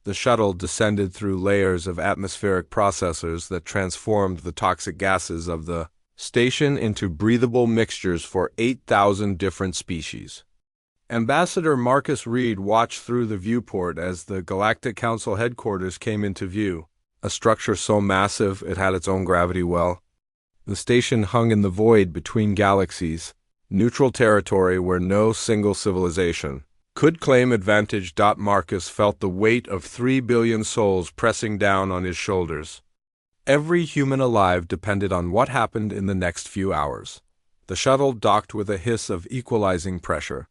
The shuttle descended through layers of atmospheric processors that transformed the toxic gases of the station into breathable mixtures for 8,000 different species. Ambassador Marcus Reed watched through the viewport as the Galactic Council headquarters came into view, a structure so massive it had its own gravity well. The station hung in the void between galaxies, neutral territory where no single civilization could claim advantage. Marcus felt the weight of 3 billion souls pressing down on his shoulders. Every human alive depended on what happened in the next few hours. The shuttle docked with a hiss of equalizing pressure.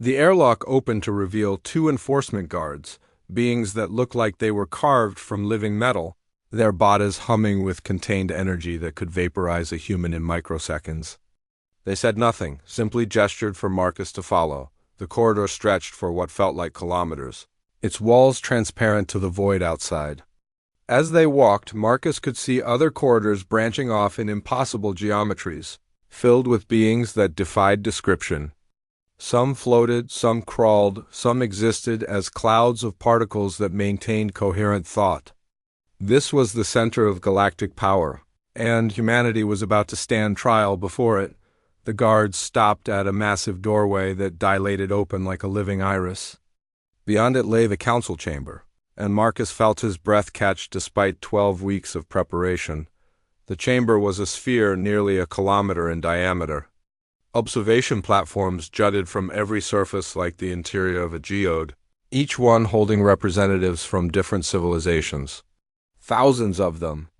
The airlock opened to reveal 2 enforcement guards, beings that looked like they were carved from living metal, their bodies humming with contained energy that could vaporize a human in microseconds. They said nothing, simply gestured for Marcus to follow. The corridor stretched for what felt like kilometers, its walls transparent to the void outside. As they walked, Marcus could see other corridors branching off in impossible geometries, filled with beings that defied description. Some floated, some crawled, some existed as clouds of particles that maintained coherent thought. This was the center of galactic power, and humanity was about to stand trial before it. The guards stopped at a massive doorway that dilated open like a living iris. Beyond it lay the council chamber, and Marcus felt his breath catch despite 12 weeks of preparation. The chamber was a sphere nearly a kilometer in diameter. Observation platforms jutted from every surface like the interior of a geode, each one holding representatives from different civilizations. Thousands of them.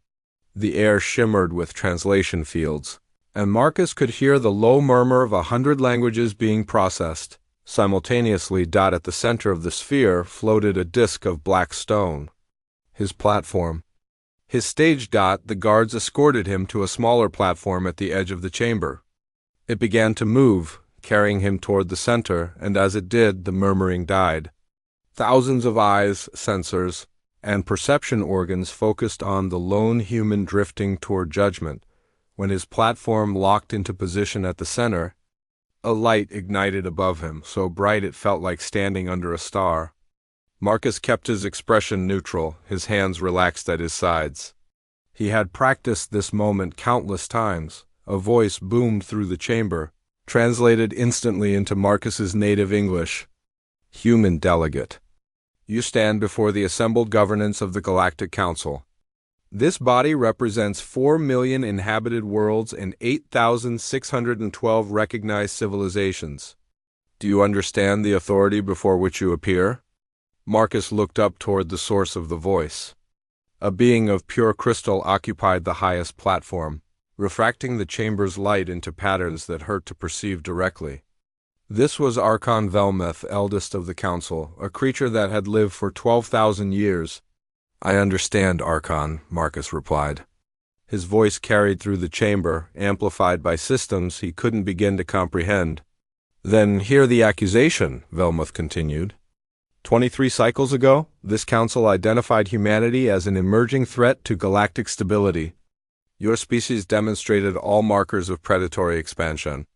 The air shimmered with translation fields, and Marcus could hear the low murmur of 100 languages being processed. Simultaneously, at the center of the sphere floated a disk of black stone. His platform. His stage. The guards escorted him to a smaller platform at the edge of the chamber. It began to move, carrying him toward the center, and as it did, the murmuring died. Thousands of eyes, sensors, and perception organs focused on the lone human drifting toward judgment. When his platform locked into position at the center, a light ignited above him, so bright it felt like standing under a star. Marcus kept his expression neutral, his hands relaxed at his sides. He had practiced this moment countless times. A voice boomed through the chamber, translated instantly into Marcus's native English. Human delegate. You stand before the assembled governance of the Galactic Council. This body represents 4 million inhabited worlds and 8,612 recognized civilizations. Do you understand the authority before which you appear? Marcus looked up toward the source of the voice. A being of pure crystal occupied the highest platform, refracting the chamber's light into patterns that hurt to perceive directly. This was Archon Velmuth, eldest of the council, a creature that had lived for 12,000 years. I understand, Archon, Marcus replied. His voice carried through the chamber, amplified by systems he couldn't begin to comprehend. Then hear the accusation, Velmuth continued. 23 cycles ago, this council identified humanity as an emerging threat to galactic stability. Your species demonstrated all markers of predatory expansion.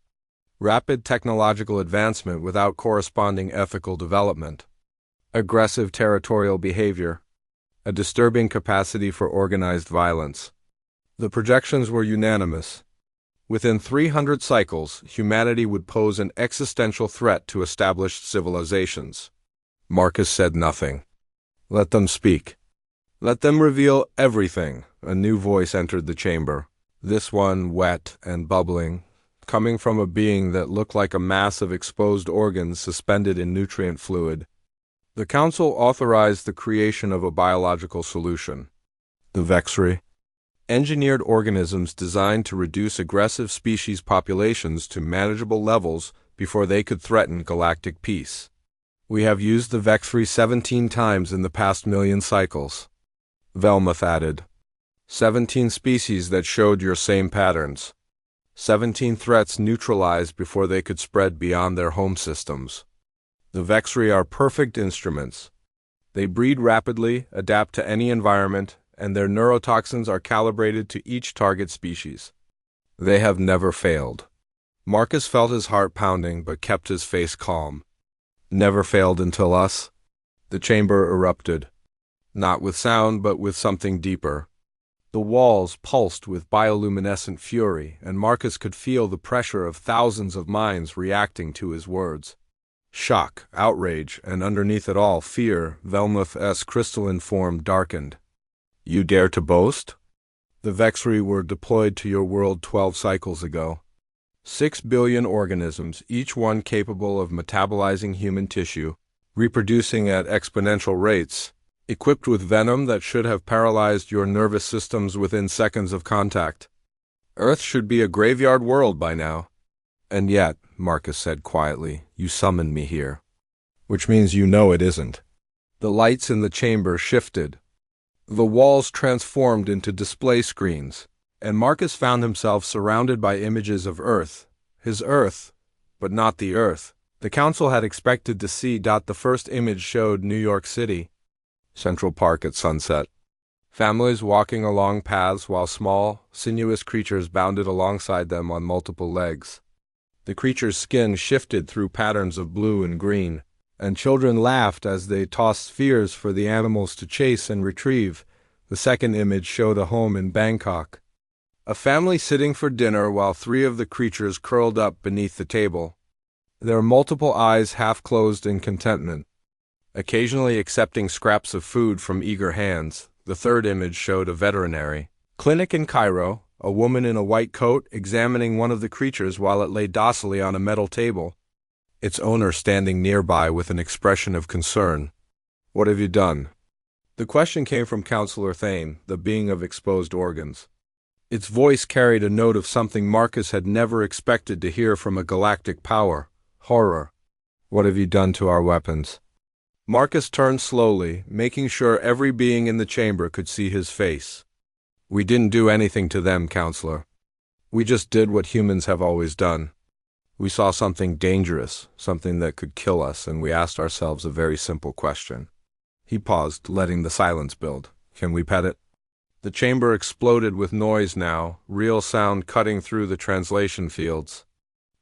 Rapid technological advancement without corresponding ethical development. Aggressive territorial behavior. A disturbing capacity for organized violence. The projections were unanimous. Within 300 cycles, humanity would pose an existential threat to established civilizations. Marcus said nothing. Let them speak. Let them reveal everything. A new voice entered the chamber, this one wet and bubbling, coming from a being that looked like a mass of exposed organs suspended in nutrient fluid. The council authorized the creation of a biological solution. The Vexry. Engineered organisms designed to reduce aggressive species populations to manageable levels before they could threaten galactic peace. We have used the Vexry 17 times in the past million cycles. Velmuth added. 17 species that showed your same patterns. 17 threats neutralized before they could spread beyond their home systems. The Vexry are perfect instruments. They breed rapidly, adapt to any environment, and their neurotoxins are calibrated to each target species. They have never failed. Marcus felt his heart pounding but kept his face calm. Never failed until us? The chamber erupted. Not with sound, but with something deeper. The walls pulsed with bioluminescent fury, and Marcus could feel the pressure of thousands of minds reacting to his words. Shock, outrage, and underneath it all, fear. Velmuth's crystalline form darkened. You dare to boast? The Vexri were deployed to your world 12 cycles ago. 6 billion organisms, each one capable of metabolizing human tissue, reproducing at exponential rates, equipped with venom that should have paralyzed your nervous systems within seconds of contact. Earth should be a graveyard world by now. And yet, Marcus said quietly, you summoned me here. Which means you know it isn't. The lights in the chamber shifted. The walls transformed into display screens, and Marcus found himself surrounded by images of Earth. His Earth, but not the Earth the Council had expected to see. The first image showed New York City. Central Park at sunset. Families walking along paths while small, sinuous creatures bounded alongside them on multiple legs. The creatures' skin shifted through patterns of blue and green, and children laughed as they tossed spheres for the animals to chase and retrieve. The second image showed a home in Bangkok. A family sitting for dinner while 3 of the creatures curled up beneath the table. Their multiple eyes half closed in contentment, occasionally accepting scraps of food from eager hands. The third image showed a veterinary clinic in Cairo, a woman in a white coat examining one of the creatures while it lay docilely on a metal table, its owner standing nearby with an expression of concern. What have you done? The question came from Counselor Thane, the being of exposed organs. Its voice carried a note of something Marcus had never expected to hear from a galactic power: horror. What have you done to our weapons? Marcus turned slowly, making sure every being in the chamber could see his face. We didn't do anything to them, Counselor. We just did what humans have always done. We saw something dangerous, something that could kill us, and we asked ourselves a very simple question. He paused, letting the silence build. Can we pet it? The chamber exploded with noise now, real sound cutting through the translation fields.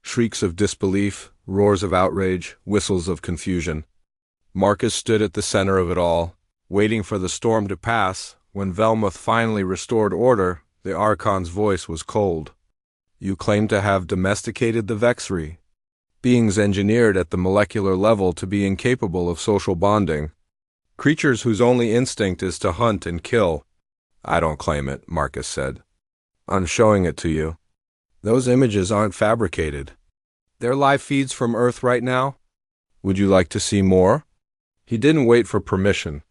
Shrieks of disbelief, roars of outrage, whistles of confusion. Marcus stood at the center of it all, waiting for the storm to pass. When Velmuth finally restored order, the Archon's voice was cold. You claim to have domesticated the Vexri, beings engineered at the molecular level to be incapable of social bonding. Creatures whose only instinct is to hunt and kill. I don't claim it, Marcus said. I'm showing it to you. Those images aren't fabricated. They're live feeds from Earth right now. Would you like to see more? He didn't wait for permission.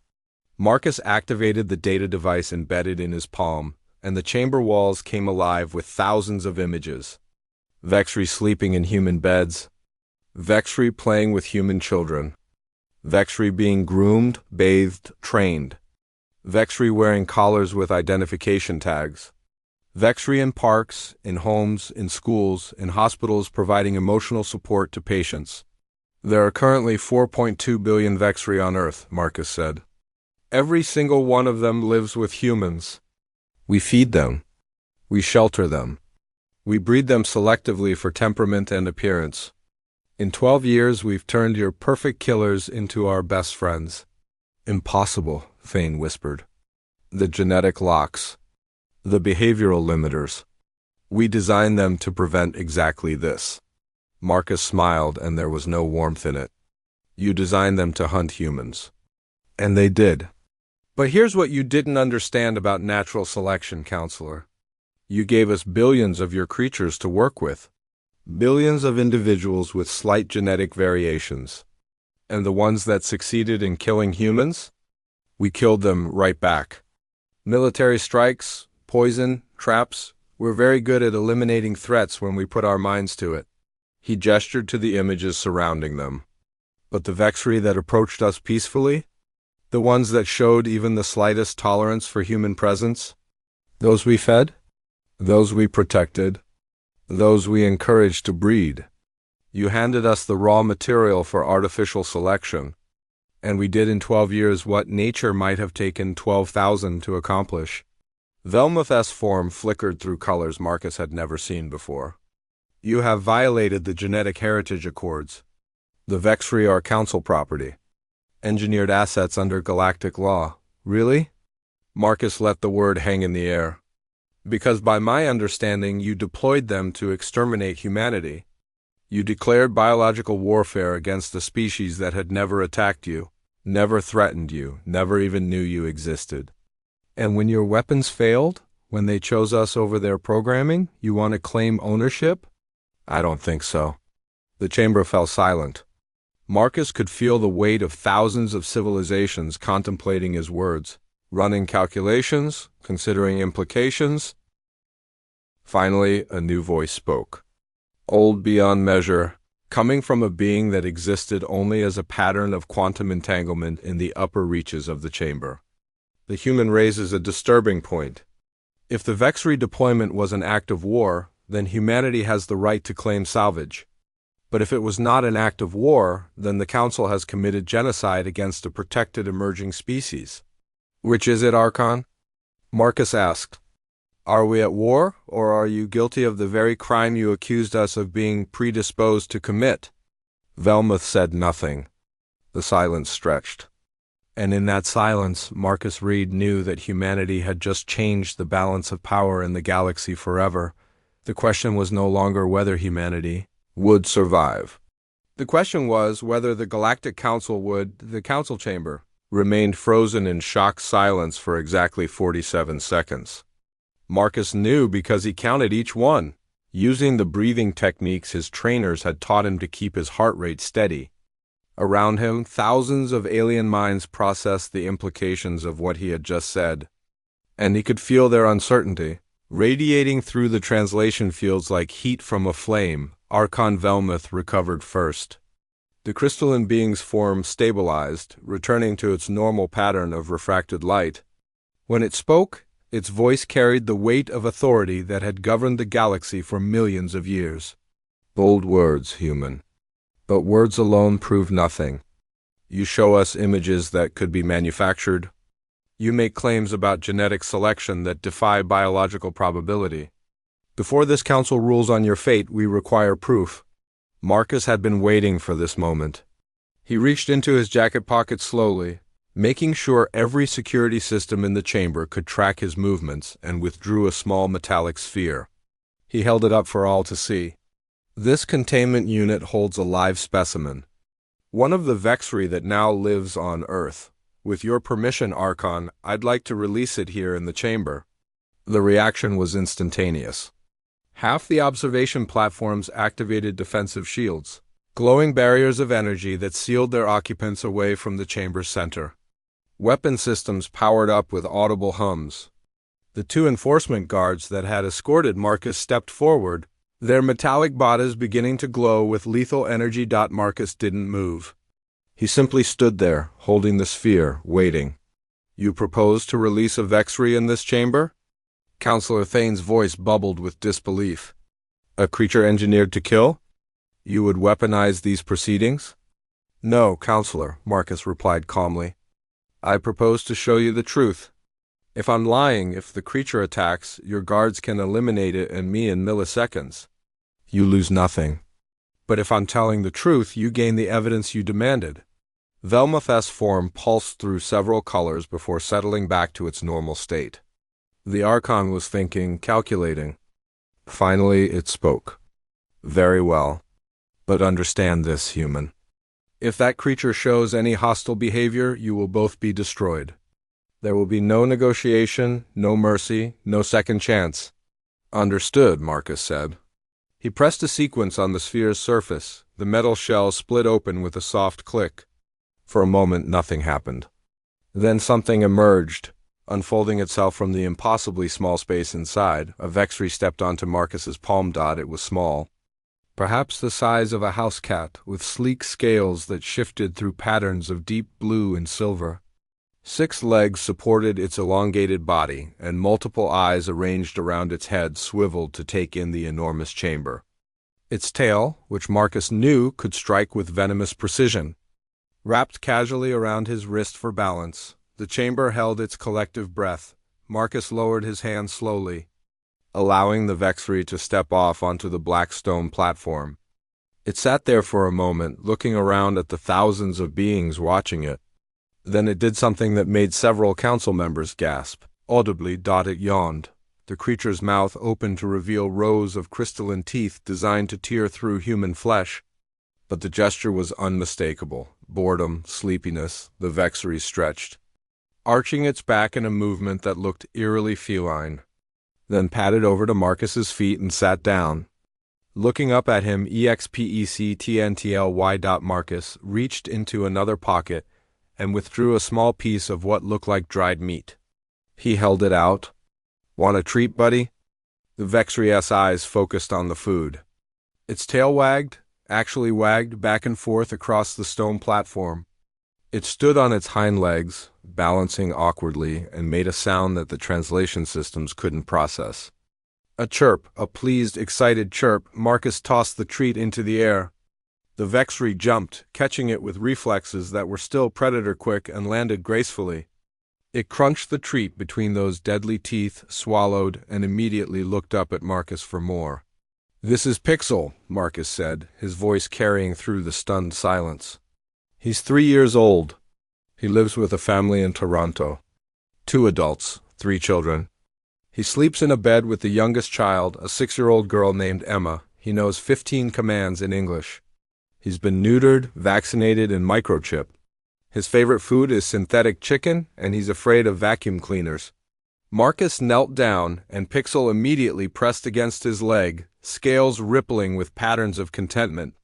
Marcus activated the data device embedded in his palm, and the chamber walls came alive with thousands of images. Vexri sleeping in human beds. Vexri playing with human children. Vexri being groomed, bathed, trained. Vexri wearing collars with identification tags. Vexri in parks, in homes, in schools, in hospitals providing emotional support to patients. There are currently 4.2 billion Vexri on Earth, Marcus said. Every single one of them lives with humans. We feed them. We shelter them. We breed them selectively for temperament and appearance. In 12 years, we've turned your perfect killers into our best friends. Impossible, Thane whispered. The genetic locks. The behavioral limiters. We designed them to prevent exactly this. Marcus smiled, and there was no warmth in it. You designed them to hunt humans. And they did. But here's what you didn't understand about natural selection, Counselor. You gave us billions of your creatures to work with. Billions of individuals with slight genetic variations. And the ones that succeeded in killing humans? We killed them right back. Military strikes, poison, traps. We're very good at eliminating threats when we put our minds to it. He gestured to the images surrounding them. But the Vexri that approached us peacefully? The ones that showed even the slightest tolerance for human presence? Those we fed? Those we protected? Those we encouraged to breed? You handed us the raw material for artificial selection, and we did in 12 years what nature might have taken 12,000 to accomplish. Velmuth's form flickered through colors Marcus had never seen before. You have violated the genetic heritage accords. The Vexri are council property. Engineered assets under galactic law. Really? Marcus let the word hang in the air. Because by my understanding, you deployed them to exterminate humanity. You declared biological warfare against a species that had never attacked you, never threatened you, never even knew you existed. And when your weapons failed, when they chose us over their programming, you want to claim ownership? I don't think so. The chamber fell silent. Marcus could feel the weight of thousands of civilizations contemplating his words, running calculations, considering implications. Finally, a new voice spoke. Old beyond measure, coming from a being that existed only as a pattern of quantum entanglement in the upper reaches of the chamber. The human raises a disturbing point. If the Vex redeployment was an act of war, then humanity has the right to claim salvage. But if it was not an act of war, then the Council has committed genocide against a protected emerging species. Which is it, Archon? Marcus asked. Are we at war, or are you guilty of the very crime you accused us of being predisposed to commit? Velmuth said nothing. The silence stretched. And in that silence, Marcus Reed knew that humanity had just changed the balance of power in the galaxy forever. The question was no longer whether humanity would survive. The question was whether the Galactic Council would, the Council Chamber, remained frozen in shocked silence for exactly 47 seconds. Marcus knew because he counted each one, using the breathing techniques his trainers had taught him to keep his heart rate steady. Around him, thousands of alien minds processed the implications of what he had just said, and he could feel their uncertainty, radiating through the translation fields like heat from a flame. Archon Velmuth recovered first. The crystalline being's form stabilized, returning to its normal pattern of refracted light. When it spoke, its voice carried the weight of authority that had governed the galaxy for millions of years. Bold words, human. But words alone prove nothing. You show us images that could be manufactured. You make claims about genetic selection that defy biological probability. Before this council rules on your fate, we require proof. Marcus had been waiting for this moment. He reached into his jacket pocket slowly, making sure every security system in the chamber could track his movements, and withdrew a small metallic sphere. He held it up for all to see. This containment unit holds a live specimen, one of the Vexri that now lives on Earth. With your permission, Archon, I'd like to release it here in the chamber. The reaction was instantaneous. Half the observation platforms activated defensive shields, glowing barriers of energy that sealed their occupants away from the chamber's center. Weapon systems powered up with audible hums. The two enforcement guards that had escorted Marcus stepped forward, their metallic bodies beginning to glow with lethal energy. Marcus didn't move. He simply stood there, holding the sphere, waiting. You propose to release a Vexri in this chamber? Counselor Thane's voice bubbled with disbelief. A creature engineered to kill? You would weaponize these proceedings? No, Counselor, Marcus replied calmly. I propose to show you the truth. If I'm lying, if the creature attacks, your guards can eliminate it and me in milliseconds. You lose nothing. But if I'm telling the truth, you gain the evidence you demanded. Velmuth's form pulsed through several colors before settling back to its normal state. The Archon was thinking, calculating. Finally, it spoke. Very well. But understand this, human. If that creature shows any hostile behavior, you will both be destroyed. There will be no negotiation, no mercy, no second chance. Understood, Marcus said. He pressed a sequence on the sphere's surface. The metal shell split open with a soft click. For a moment, nothing happened. Then something emerged, unfolding itself from the impossibly small space inside. A Vexri stepped onto Marcus's palm. It was small, perhaps the size of a house cat, with sleek scales that shifted through patterns of deep blue and silver. 6 legs supported its elongated body, and multiple eyes arranged around its head swiveled to take in the enormous chamber. Its tail, which Marcus knew could strike with venomous precision, wrapped casually around his wrist for balance. The chamber held its collective breath. Marcus lowered his hand slowly, allowing the Vexri to step off onto the black stone platform. It sat there for a moment, looking around at the thousands of beings watching it. Then it did something that made several council members gasp. Audibly, it yawned. The creature's mouth opened to reveal rows of crystalline teeth designed to tear through human flesh. But the gesture was unmistakable. Boredom, sleepiness, the Vexery stretched, arching its back in a movement that looked eerily feline. Then padded over to Marcus's feet and sat down. Looking up at him, expectntly. Marcus reached into another pocket and withdrew a small piece of what looked like dried meat. He held it out. Want a treat, buddy? The Vexery's eyes focused on the food. Its tail wagged back and forth across the stone platform. It stood on its hind legs, balancing awkwardly, and made a sound that the translation systems couldn't process. A chirp, a pleased, excited chirp. Marcus tossed the treat into the air. The Vexery jumped, catching it with reflexes that were still predator-quick, and landed gracefully. It crunched the treat between those deadly teeth, swallowed, and immediately looked up at Marcus for more. "This is Pixel," Marcus said, his voice carrying through the stunned silence. "He's 3 years old. He lives with a family in Toronto. 2 adults, 3 children. He sleeps in a bed with the youngest child, a 6-year-old girl named Emma. He knows 15 commands in English. He's been neutered, vaccinated, and microchipped. His favorite food is synthetic chicken, and he's afraid of vacuum cleaners." Marcus knelt down, and Pixel immediately pressed against his leg, scales rippling with patterns of contentment.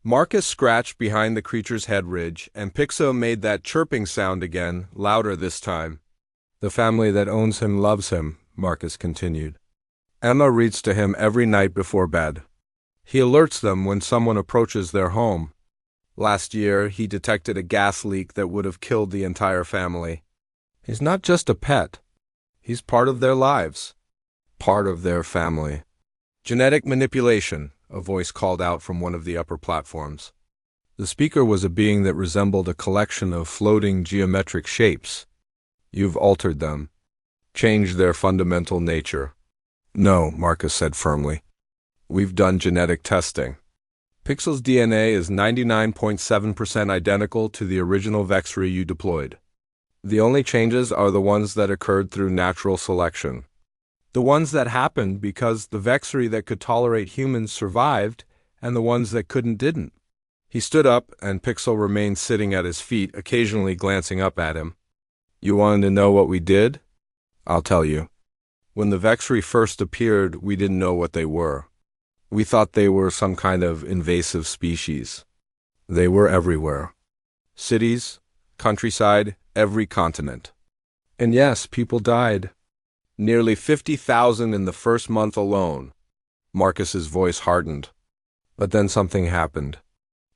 Marcus scratched behind the creature's head ridge, and Pixel made that chirping sound again, louder this time. "The family that owns him loves him," Marcus continued. "Emma reads to him every night before bed. He alerts them when someone approaches their home. Last year, he detected a gas leak that would have killed the entire family. He's not just a pet. He's part of their lives. Part of their family." "Genetic manipulation," a voice called out from one of the upper platforms. The speaker was a being that resembled a collection of floating geometric shapes. "You've altered them. Changed their fundamental nature." "No," Marcus said firmly. "We've done genetic testing. Pixel's DNA is 99.7% identical to the original Vexery you deployed. The only changes are the ones that occurred through natural selection. The ones that happened because the Vexery that could tolerate humans survived, and the ones that couldn't didn't." He stood up, and Pixel remained sitting at his feet, occasionally glancing up at him. "You wanted to know what we did? I'll tell you. When the Vexery first appeared, we didn't know what they were. We thought they were some kind of invasive species. They were everywhere. Cities, countryside, every continent. And yes, people died. Nearly 50,000 in the first month alone." Marcus's voice hardened. But then something happened.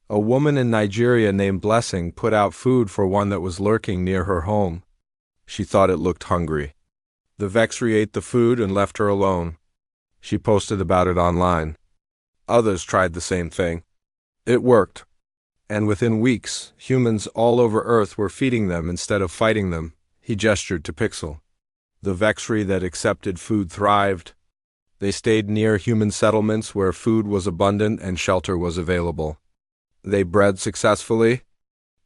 A woman in Nigeria named Blessing put out food for one that was lurking near her home. She thought it looked hungry. The Vexery ate the food and left her alone. She posted about it online. Others tried the same thing. It worked. And within weeks, humans all over Earth were feeding them instead of fighting them. He gestured to Pixel. The Vexery that accepted food thrived. They stayed near human settlements where food was abundant and shelter was available. They bred successfully.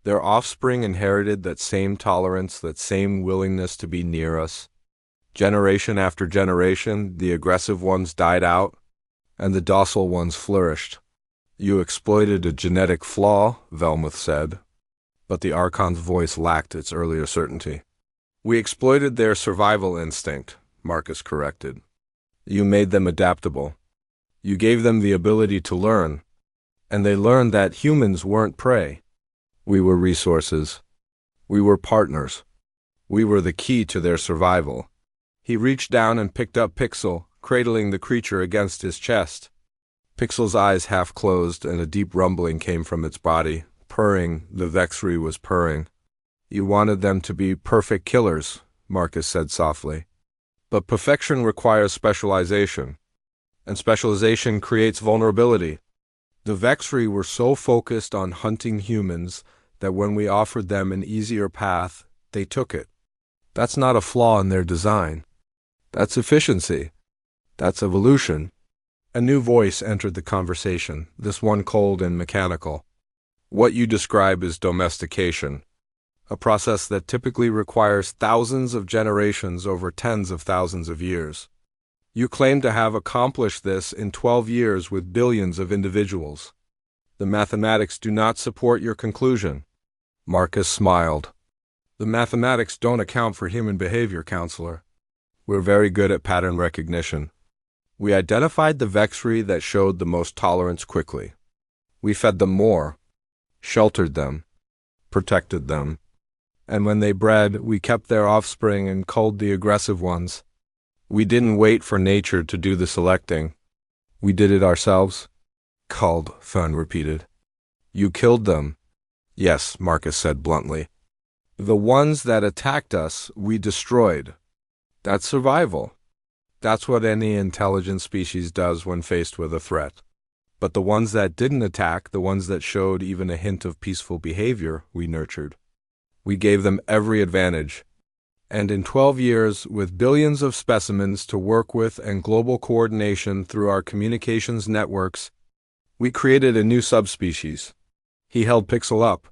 Their offspring inherited that same tolerance, that same willingness to be near us. Generation after generation, the aggressive ones died out, and the docile ones flourished. "You exploited a genetic flaw," Velmuth said, but the Archon's voice lacked its earlier certainty. "We exploited their survival instinct," Marcus corrected. "You made them adaptable. You gave them the ability to learn, and they learned that humans weren't prey. We were resources. We were partners. We were the key to their survival." He reached down and picked up Pixel, cradling the creature against his chest. Pixel's eyes half closed, and a deep rumbling came from its body. Purring, the Vexery was purring. "You wanted them to be perfect killers," Marcus said softly. "But perfection requires specialization, and specialization creates vulnerability. The Vexery were so focused on hunting humans that when we offered them an easier path, they took it. That's not a flaw in their design. That's efficiency. That's evolution." A new voice entered the conversation, this one cold and mechanical. "What you describe is domestication. a process that typically requires thousands of generations over tens of thousands of years. You claim to have accomplished this in 12 years with billions of individuals. The mathematics do not support your conclusion. Marcus smiled. The mathematics don't account for human behavior, counselor. We're very good at pattern recognition. We identified the Vexri that showed the most tolerance quickly. We fed them more, sheltered them, protected them, and when they bred, we kept their offspring and culled the aggressive ones. We didn't wait for nature to do the selecting. We did it ourselves. Culled, Fern repeated. You killed them. Yes, Marcus said bluntly. The ones that attacked us, we destroyed. That's survival. That's what any intelligent species does when faced with a threat. But the ones that didn't attack, the ones that showed even a hint of peaceful behavior, we nurtured. We gave them every advantage. And in 12 years, with billions of specimens to work with and global coordination through our communications networks, we created a new subspecies. He held Pixel up,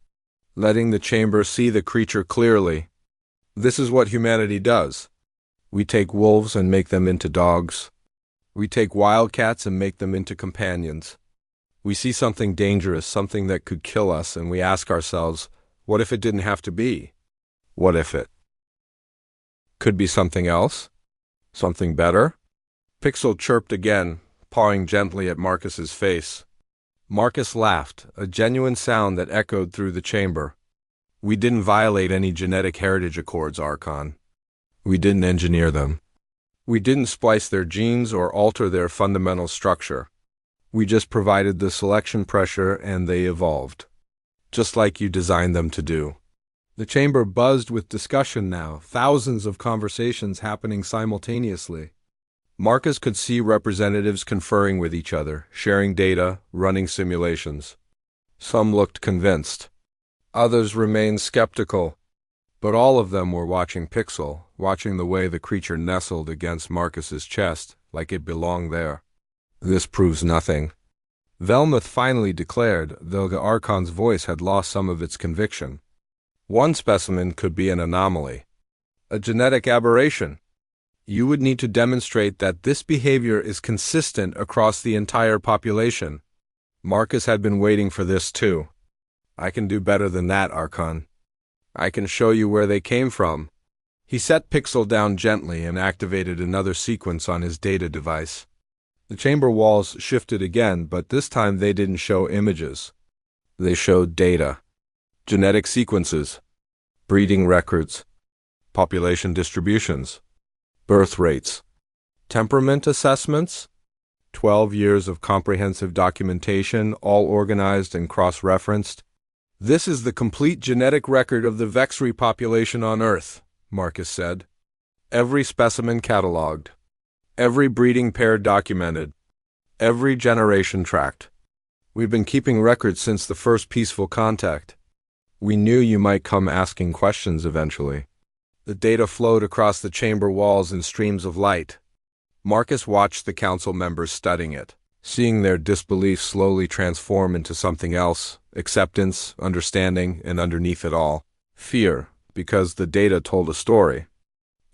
letting the chamber see the creature clearly. This is what humanity does. We take wolves and make them into dogs. We take wildcats and make them into companions. We see something dangerous, something that could kill us, and we ask ourselves, what if it didn't have to be? What if it could be something else? Something better? Pixel chirped again, pawing gently at Marcus's face. Marcus laughed, a genuine sound that echoed through the chamber. We didn't violate any genetic heritage accords, Archon. We didn't engineer them. We didn't splice their genes or alter their fundamental structure. We just provided the selection pressure and they evolved. Just like you designed them to do. The chamber buzzed with discussion now, thousands of conversations happening simultaneously. Marcus could see representatives conferring with each other, sharing data, running simulations. Some looked convinced. Others remained skeptical. But all of them were watching Pixel, watching the way the creature nestled against Marcus's chest, like it belonged there. This proves nothing. Velmuth finally declared, though the Archon's voice had lost some of its conviction. One specimen could be an anomaly. A genetic aberration. You would need to demonstrate that this behavior is consistent across the entire population. Marcus had been waiting for this too. I can do better than that, Archon. I can show you where they came from. He set Pixel down gently and activated another sequence on his data device. The chamber walls shifted again, but this time they didn't show images. They showed data. Genetic sequences. Breeding records. Population distributions. Birth rates. Temperament assessments. 12 years of comprehensive documentation, all organized and cross-referenced. This is the complete genetic record of the Vexri population on Earth, Marcus said. Every specimen catalogued. Every breeding pair documented. Every generation tracked. We've been keeping records since the first peaceful contact. We knew you might come asking questions eventually. The data flowed across the chamber walls in streams of light. Marcus watched the council members studying it, seeing their disbelief slowly transform into something else, acceptance, understanding, and underneath it all, fear, because the data told a story.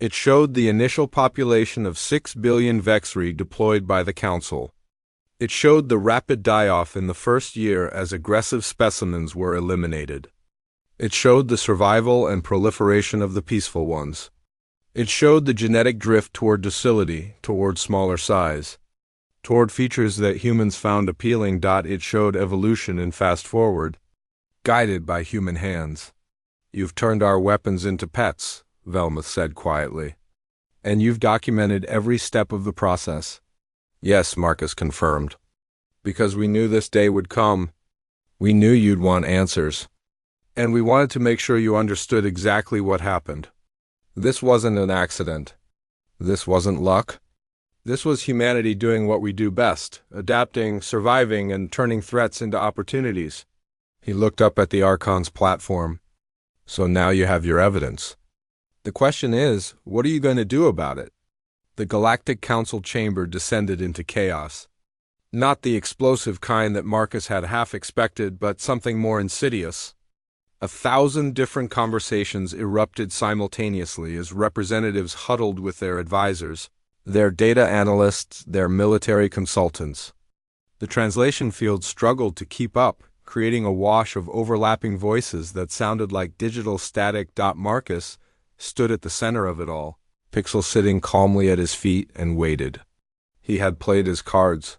It showed the initial population of 6 billion Vexri deployed by the council. It showed the rapid die-off in the first year as aggressive specimens were eliminated. It showed the survival and proliferation of the peaceful ones. It showed the genetic drift toward docility, toward smaller size, toward features that humans found appealing. It showed evolution in fast forward, guided by human hands. You've turned our weapons into pets, Velmuth said quietly. And you've documented every step of the process. Yes, Marcus confirmed. Because we knew this day would come. We knew you'd want answers. And we wanted to make sure you understood exactly what happened. This wasn't an accident. This wasn't luck. This was humanity doing what we do best, adapting, surviving, and turning threats into opportunities. He looked up at the Archon's platform. So now you have your evidence. The question is, what are you going to do about it? The Galactic Council chamber descended into chaos. Not the explosive kind that Marcus had half expected, but something more insidious. 1,000 different conversations erupted simultaneously as representatives huddled with their advisors, their data analysts, their military consultants. The translation field struggled to keep up, creating a wash of overlapping voices that sounded like digital static. Marcus stood at the center of it all, Pixel sitting calmly at his feet, and waited. He had played his cards.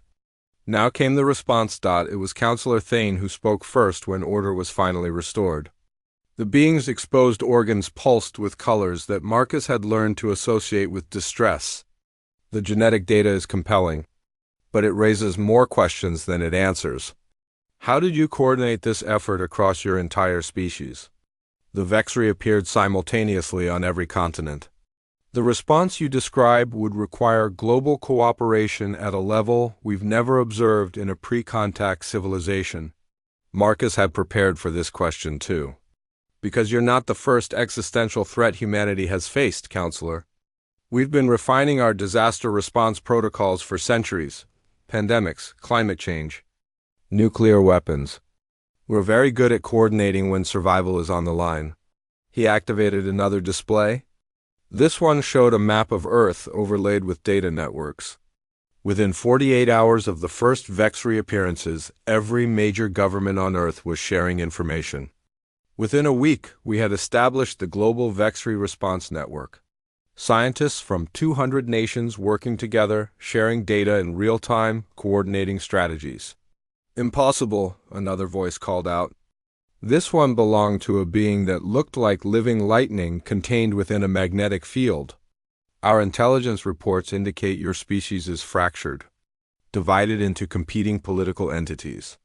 Now came the response. It was Counselor Thane who spoke first when order was finally restored. The being's exposed organs pulsed with colors that Marcus had learned to associate with distress. The genetic data is compelling, but it raises more questions than it answers. How did you coordinate this effort across your entire species? The Vexri appeared simultaneously on every continent. The response you describe would require global cooperation at a level we've never observed in a pre-contact civilization. Marcus had prepared for this question too. Because you're not the first existential threat humanity has faced, Counselor. We've been refining our disaster response protocols for centuries. Pandemics, climate change, nuclear weapons. We're very good at coordinating when survival is on the line. He activated another display. This one showed a map of Earth overlaid with data networks. Within 48 hours of the first Vexri appearances, every major government on Earth was sharing information. Within a week, we had established the Global Vexri Response Network. Scientists from 200 nations working together, sharing data in real time, coordinating strategies. Impossible, another voice called out. This one belonged to a being that looked like living lightning contained within a magnetic field. Our intelligence reports indicate your species is fractured, divided into competing political entities.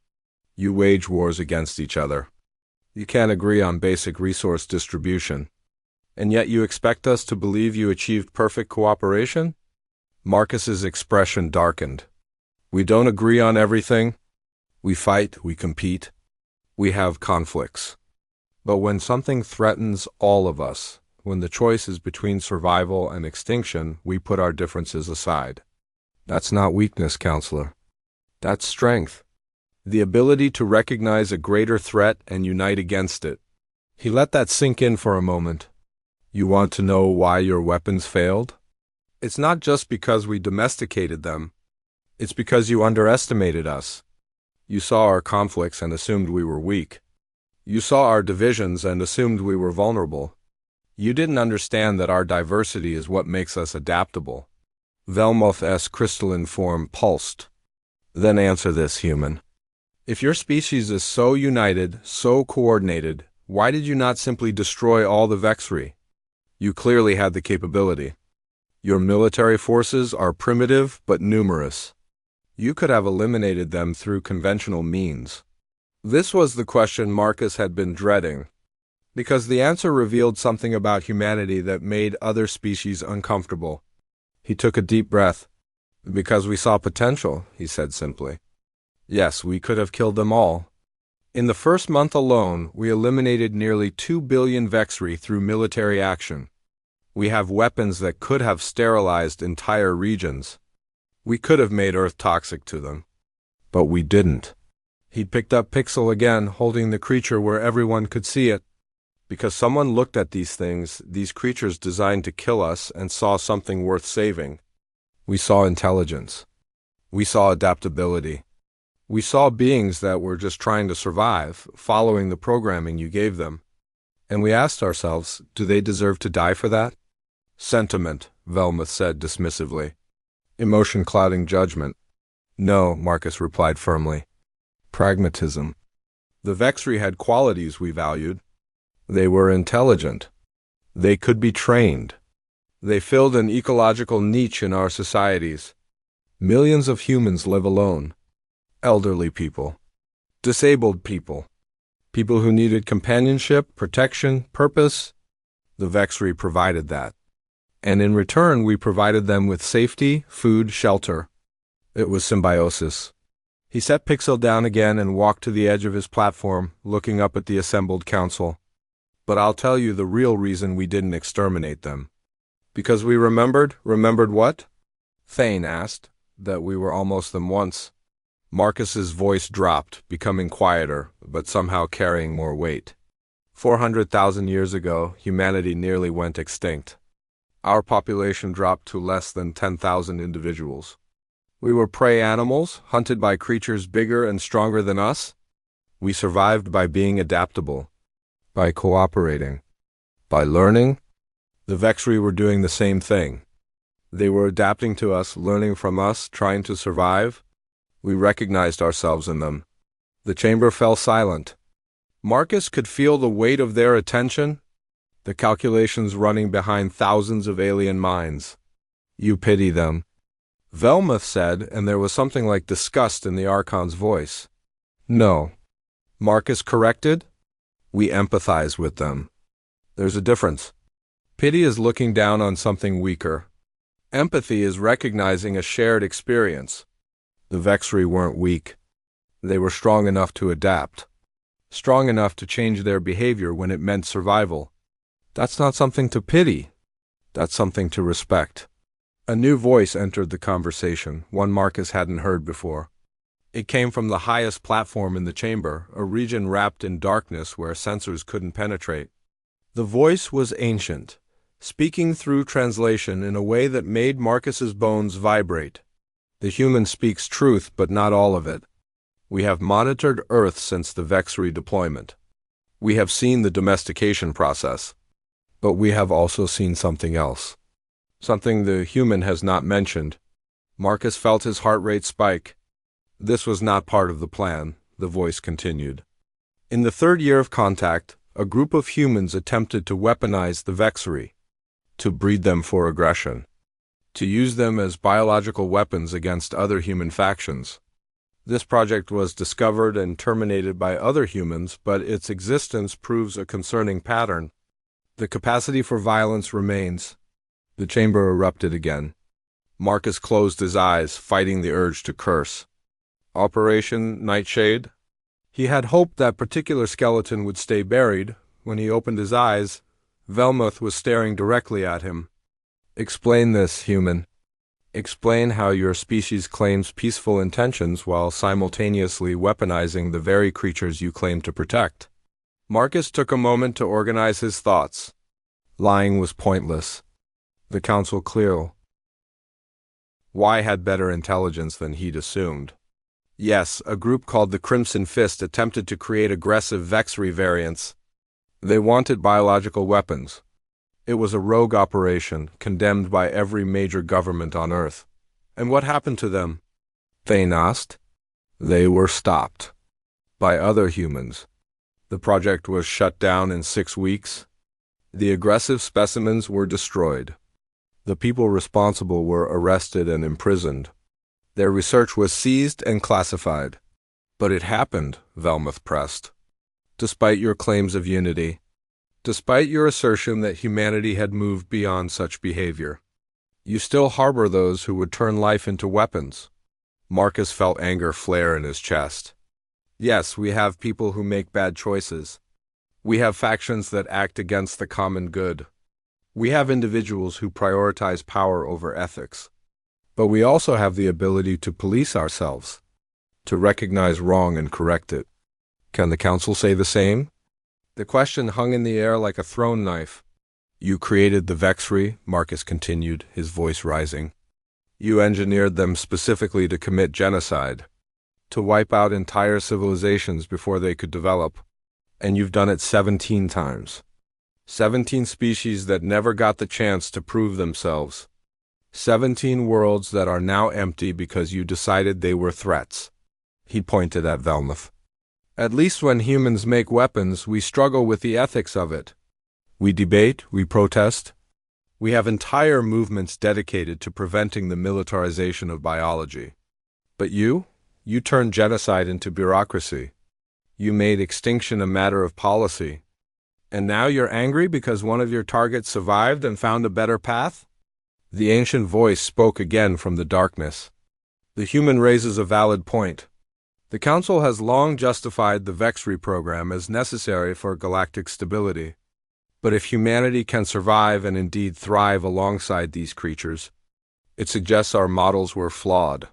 You wage wars against each other. You can't agree on basic resource distribution. And yet you expect us to believe you achieved perfect cooperation? Marcus's expression darkened. We don't agree on everything. We fight, we compete. We have conflicts. But when something threatens all of us, when the choice is between survival and extinction, we put our differences aside. That's not weakness, Counselor. That's strength. The ability to recognize a greater threat and unite against it. He let that sink in for a moment. You want to know why your weapons failed? It's not just because we domesticated them. It's because you underestimated us. You saw our conflicts and assumed we were weak. You saw our divisions and assumed we were vulnerable. You didn't understand that our diversity is what makes us adaptable. Velmoth's crystalline form pulsed. Then answer this, human. If your species is so united, so coordinated, why did you not simply destroy all the Vexri? You clearly had the capability. Your military forces are primitive but numerous. You could have eliminated them through conventional means. This was the question Marcus had been dreading, because the answer revealed something about humanity that made other species uncomfortable. He took a deep breath. Because we saw potential, he said simply. Yes, we could have killed them all. In the first month alone, we eliminated nearly 2 billion Vexri through military action. We have weapons that could have sterilized entire regions. We could have made Earth toxic to them. But we didn't. He picked up Pixel again, holding the creature where everyone could see it. Because someone looked at these things, these creatures designed to kill us, and saw something worth saving. We saw intelligence. We saw adaptability. We saw beings that were just trying to survive, following the programming you gave them. And we asked ourselves, do they deserve to die for that? Sentiment, Velmoth said dismissively. Emotion clouding judgment. No, Marcus replied firmly. Pragmatism. The Vexri had qualities we valued. They were intelligent. They could be trained. They filled an ecological niche in our societies. Millions of humans live alone. Elderly people. Disabled people. People who needed companionship, protection, purpose. The Vexri provided that. And in return, we provided them with safety, food, shelter. It was symbiosis. He set Pixel down again and walked to the edge of his platform, looking up at the assembled council. But I'll tell you the real reason we didn't exterminate them. Because we remembered? Remembered what? Thane asked. That we were almost them once. Marcus's voice dropped, becoming quieter, but somehow carrying more weight. 400,000 years ago, humanity nearly went extinct. Our population dropped to less than 10,000 individuals. We were prey animals, hunted by creatures bigger and stronger than us. We survived by being adaptable, by cooperating, by learning. The Vexri were doing the same thing. They were adapting to us, learning from us, trying to survive. We recognized ourselves in them. The chamber fell silent. Marcus could feel the weight of their attention, the calculations running behind thousands of alien minds. "You pity them," Velmuth said, and there was something like disgust in the Archon's voice. "No," Marcus corrected. "We empathize with them. There's a difference. Pity is looking down on something weaker. Empathy is recognizing a shared experience. The Vexri weren't weak. They were strong enough to adapt, strong enough to change their behavior when it meant survival. That's not something to pity. That's something to respect." A new voice entered the conversation, one Marcus hadn't heard before. It came from the highest platform in the chamber, a region wrapped in darkness where sensors couldn't penetrate. The voice was ancient, speaking through translation in a way that made Marcus's bones vibrate. "The human speaks truth, but not all of it. We have monitored Earth since the Vexri deployment. We have seen the domestication process. But we have also seen something else. Something the human has not mentioned." Marcus felt his heart rate spike. "This was not part of the plan," the voice continued. "In the third year of contact, a group of humans attempted to weaponize the Vexri, to breed them for aggression, to use them as biological weapons against other human factions. This project was discovered and terminated by other humans, but its existence proves a concerning pattern. The capacity for violence remains." The chamber erupted again. Marcus closed his eyes, fighting the urge to curse. Operation Nightshade? He had hoped that particular skeleton would stay buried. When he opened his eyes, Velmuth was staring directly at him. "Explain this, human. Explain how your species claims peaceful intentions while simultaneously weaponizing the very creatures you claim to protect." Marcus took a moment to organize his thoughts. Lying was pointless. The Council clear. Y had better intelligence than he'd assumed. Yes, a group called the Crimson Fist attempted to create aggressive Vexri variants. They wanted biological weapons. It was a rogue operation, condemned by every major government on Earth. And what happened to them? Thane asked. They were stopped. By other humans. The project was shut down in 6 weeks. The aggressive specimens were destroyed. The people responsible were arrested and imprisoned. Their research was seized and classified. But it happened, Velmuth pressed. Despite your claims of unity. Despite your assertion that humanity had moved beyond such behavior. You still harbor those who would turn life into weapons. Marcus felt anger flare in his chest. Yes, we have people who make bad choices. We have factions that act against the common good. We have individuals who prioritize power over ethics. But we also have the ability to police ourselves, to recognize wrong and correct it. Can the Council say the same? The question hung in the air like a thrown knife. You created the Vexri, Marcus continued, his voice rising. You engineered them specifically to commit genocide, to wipe out entire civilizations before they could develop. And you've done it 17 times. 17 species that never got the chance to prove themselves. 17 worlds that are now empty because you decided they were threats. He pointed at Velmuth. At least when humans make weapons, we struggle with the ethics of it. We debate, we protest. We have entire movements dedicated to preventing the militarization of biology. But you turned genocide into bureaucracy. You made extinction a matter of policy. And now you're angry because one of your targets survived and found a better path? The ancient voice spoke again from the darkness. The human raises a valid point. The Council has long justified the Vexri program as necessary for galactic stability. But if humanity can survive and indeed thrive alongside these creatures, it suggests our models were flawed.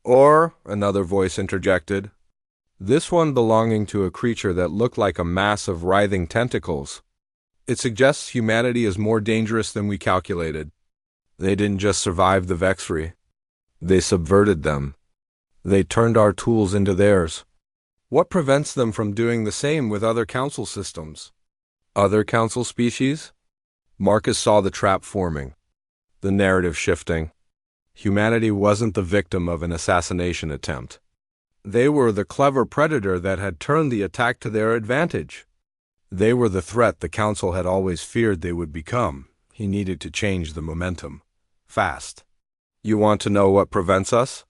Or, another voice interjected, This one belonging to a creature that looked like a mass of writhing tentacles. It suggests humanity is more dangerous than we calculated. They didn't just survive the Vexry. They subverted them. They turned our tools into theirs. What prevents them from doing the same with other council systems? Other council species? Marcus saw the trap forming, the narrative shifting. Humanity wasn't the victim of an assassination attempt. They were the clever predator that had turned the attack to their advantage. They were the threat the council had always feared they would become. He needed to change the momentum. Fast. You want to know what prevents us?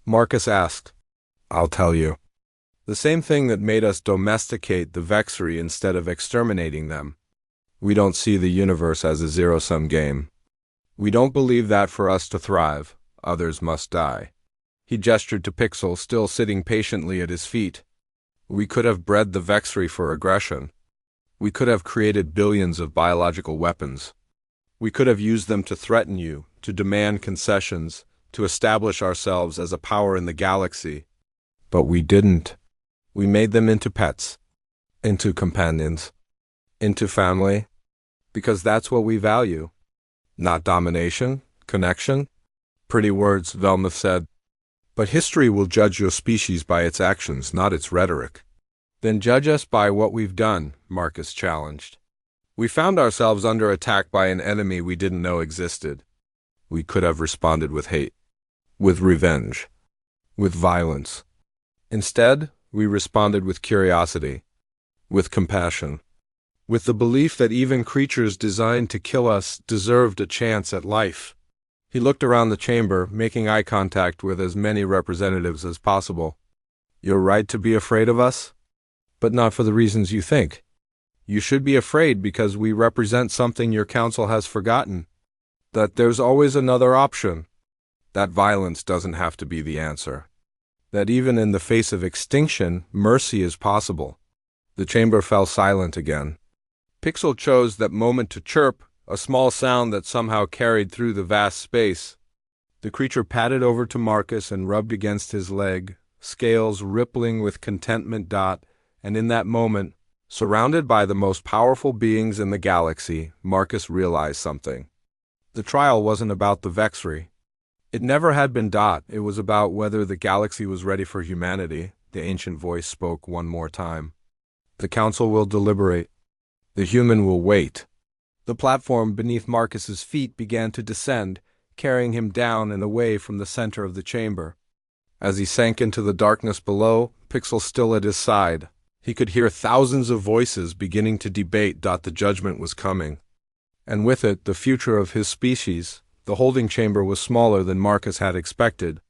Marcus asked. I'll tell you. The same thing that made us domesticate the Vexry instead of exterminating them. We don't see the universe as a zero-sum game. We don't believe that for us to thrive, others must die. He gestured to Pixel, still sitting patiently at his feet. We could have bred the Vexry for aggression. We could have created billions of biological weapons. We could have used them to threaten you, to demand concessions, to establish ourselves as a power in the galaxy. But we didn't. We made them into pets, into companions, into family, because that's what we value. Not domination, connection. Pretty words, Velmuth said. But history will judge your species by its actions, not its rhetoric. Then judge us by what we've done, Marcus challenged. We found ourselves under attack by an enemy we didn't know existed. We could have responded with hate, with revenge, with violence. Instead, we responded with curiosity, with compassion, with the belief that even creatures designed to kill us deserved a chance at life. He looked around the chamber, making eye contact with as many representatives as possible. You're right to be afraid of us, but not for the reasons you think. You should be afraid because we represent something your council has forgotten, that there's always another option, that violence doesn't have to be the answer, that even in the face of extinction, mercy is possible. The chamber fell silent again. Pixel chose that moment to chirp, a small sound that somehow carried through the vast space. The creature padded over to Marcus and rubbed against his leg, scales rippling with contentment. And in that moment, surrounded by the most powerful beings in the galaxy, Marcus realized something. The trial wasn't about the Vexry. It never had been. It was about whether the galaxy was ready for humanity. The ancient voice spoke one more time. The council will deliberate. The human will wait. The platform beneath Marcus's feet began to descend, carrying him down and away from the center of the chamber. As he sank into the darkness below, Pixel still at his side, he could hear thousands of voices beginning to debate. The judgment was coming. And with it, the future of his species. The holding chamber was smaller than Marcus had expected.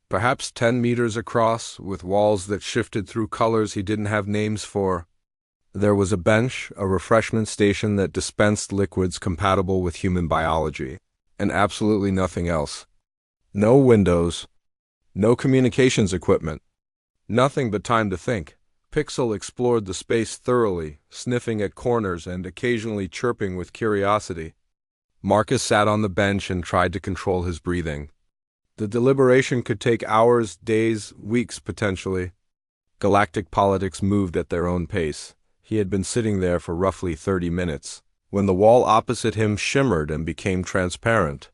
Perhaps 10 meters across, with walls that shifted through colors he didn't have names for. There was a bench, a refreshment station that dispensed liquids compatible with human biology, and absolutely nothing else. No windows, no communications equipment, nothing but time to think. Pixel explored the space thoroughly, sniffing at corners and occasionally chirping with curiosity. Marcus sat on the bench and tried to control his breathing. The deliberation could take hours, days, weeks potentially. Galactic politics moved at their own pace. He had been sitting there for roughly 30 minutes, when the wall opposite him shimmered and became transparent.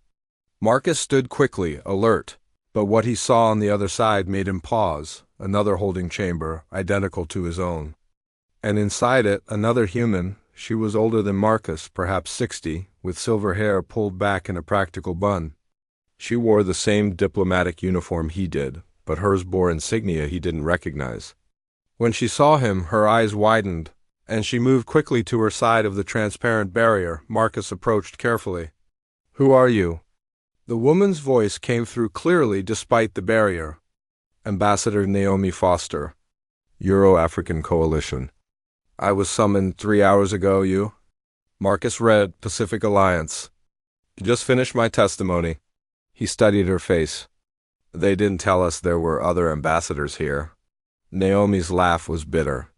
Marcus stood quickly, alert, but what he saw on the other side made him pause. Another holding chamber, identical to his own. And inside it, another human. She was older than Marcus, perhaps 60, with silver hair pulled back in a practical bun. She wore the same diplomatic uniform he did, but hers bore insignia he didn't recognize. When she saw him, her eyes widened, and she moved quickly to her side of the transparent barrier. Marcus approached carefully. "Who are you?" The woman's voice came through clearly despite the barrier. "Ambassador Naomi Foster, Euro-African Coalition. I was summoned 3 hours ago, you?" Marcus read, "Pacific Alliance. Just finished my testimony." He studied her face. "They didn't tell us there were other ambassadors here." Naomi's laugh was bitter.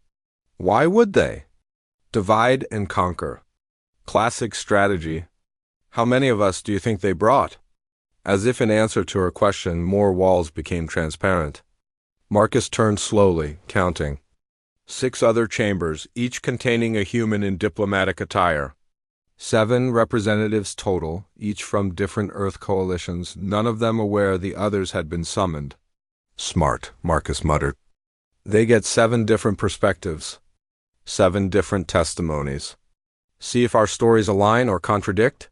"Why would they? Divide and conquer. Classic strategy. How many of us do you think they brought?" As if in answer to her question, more walls became transparent. Marcus turned slowly, counting. 6 other chambers, each containing a human in diplomatic attire. 7 representatives total, each from different Earth coalitions, none of them aware the others had been summoned. Smart, Marcus muttered. They get 7 different perspectives. 7 different testimonies. See if our stories align or contradict?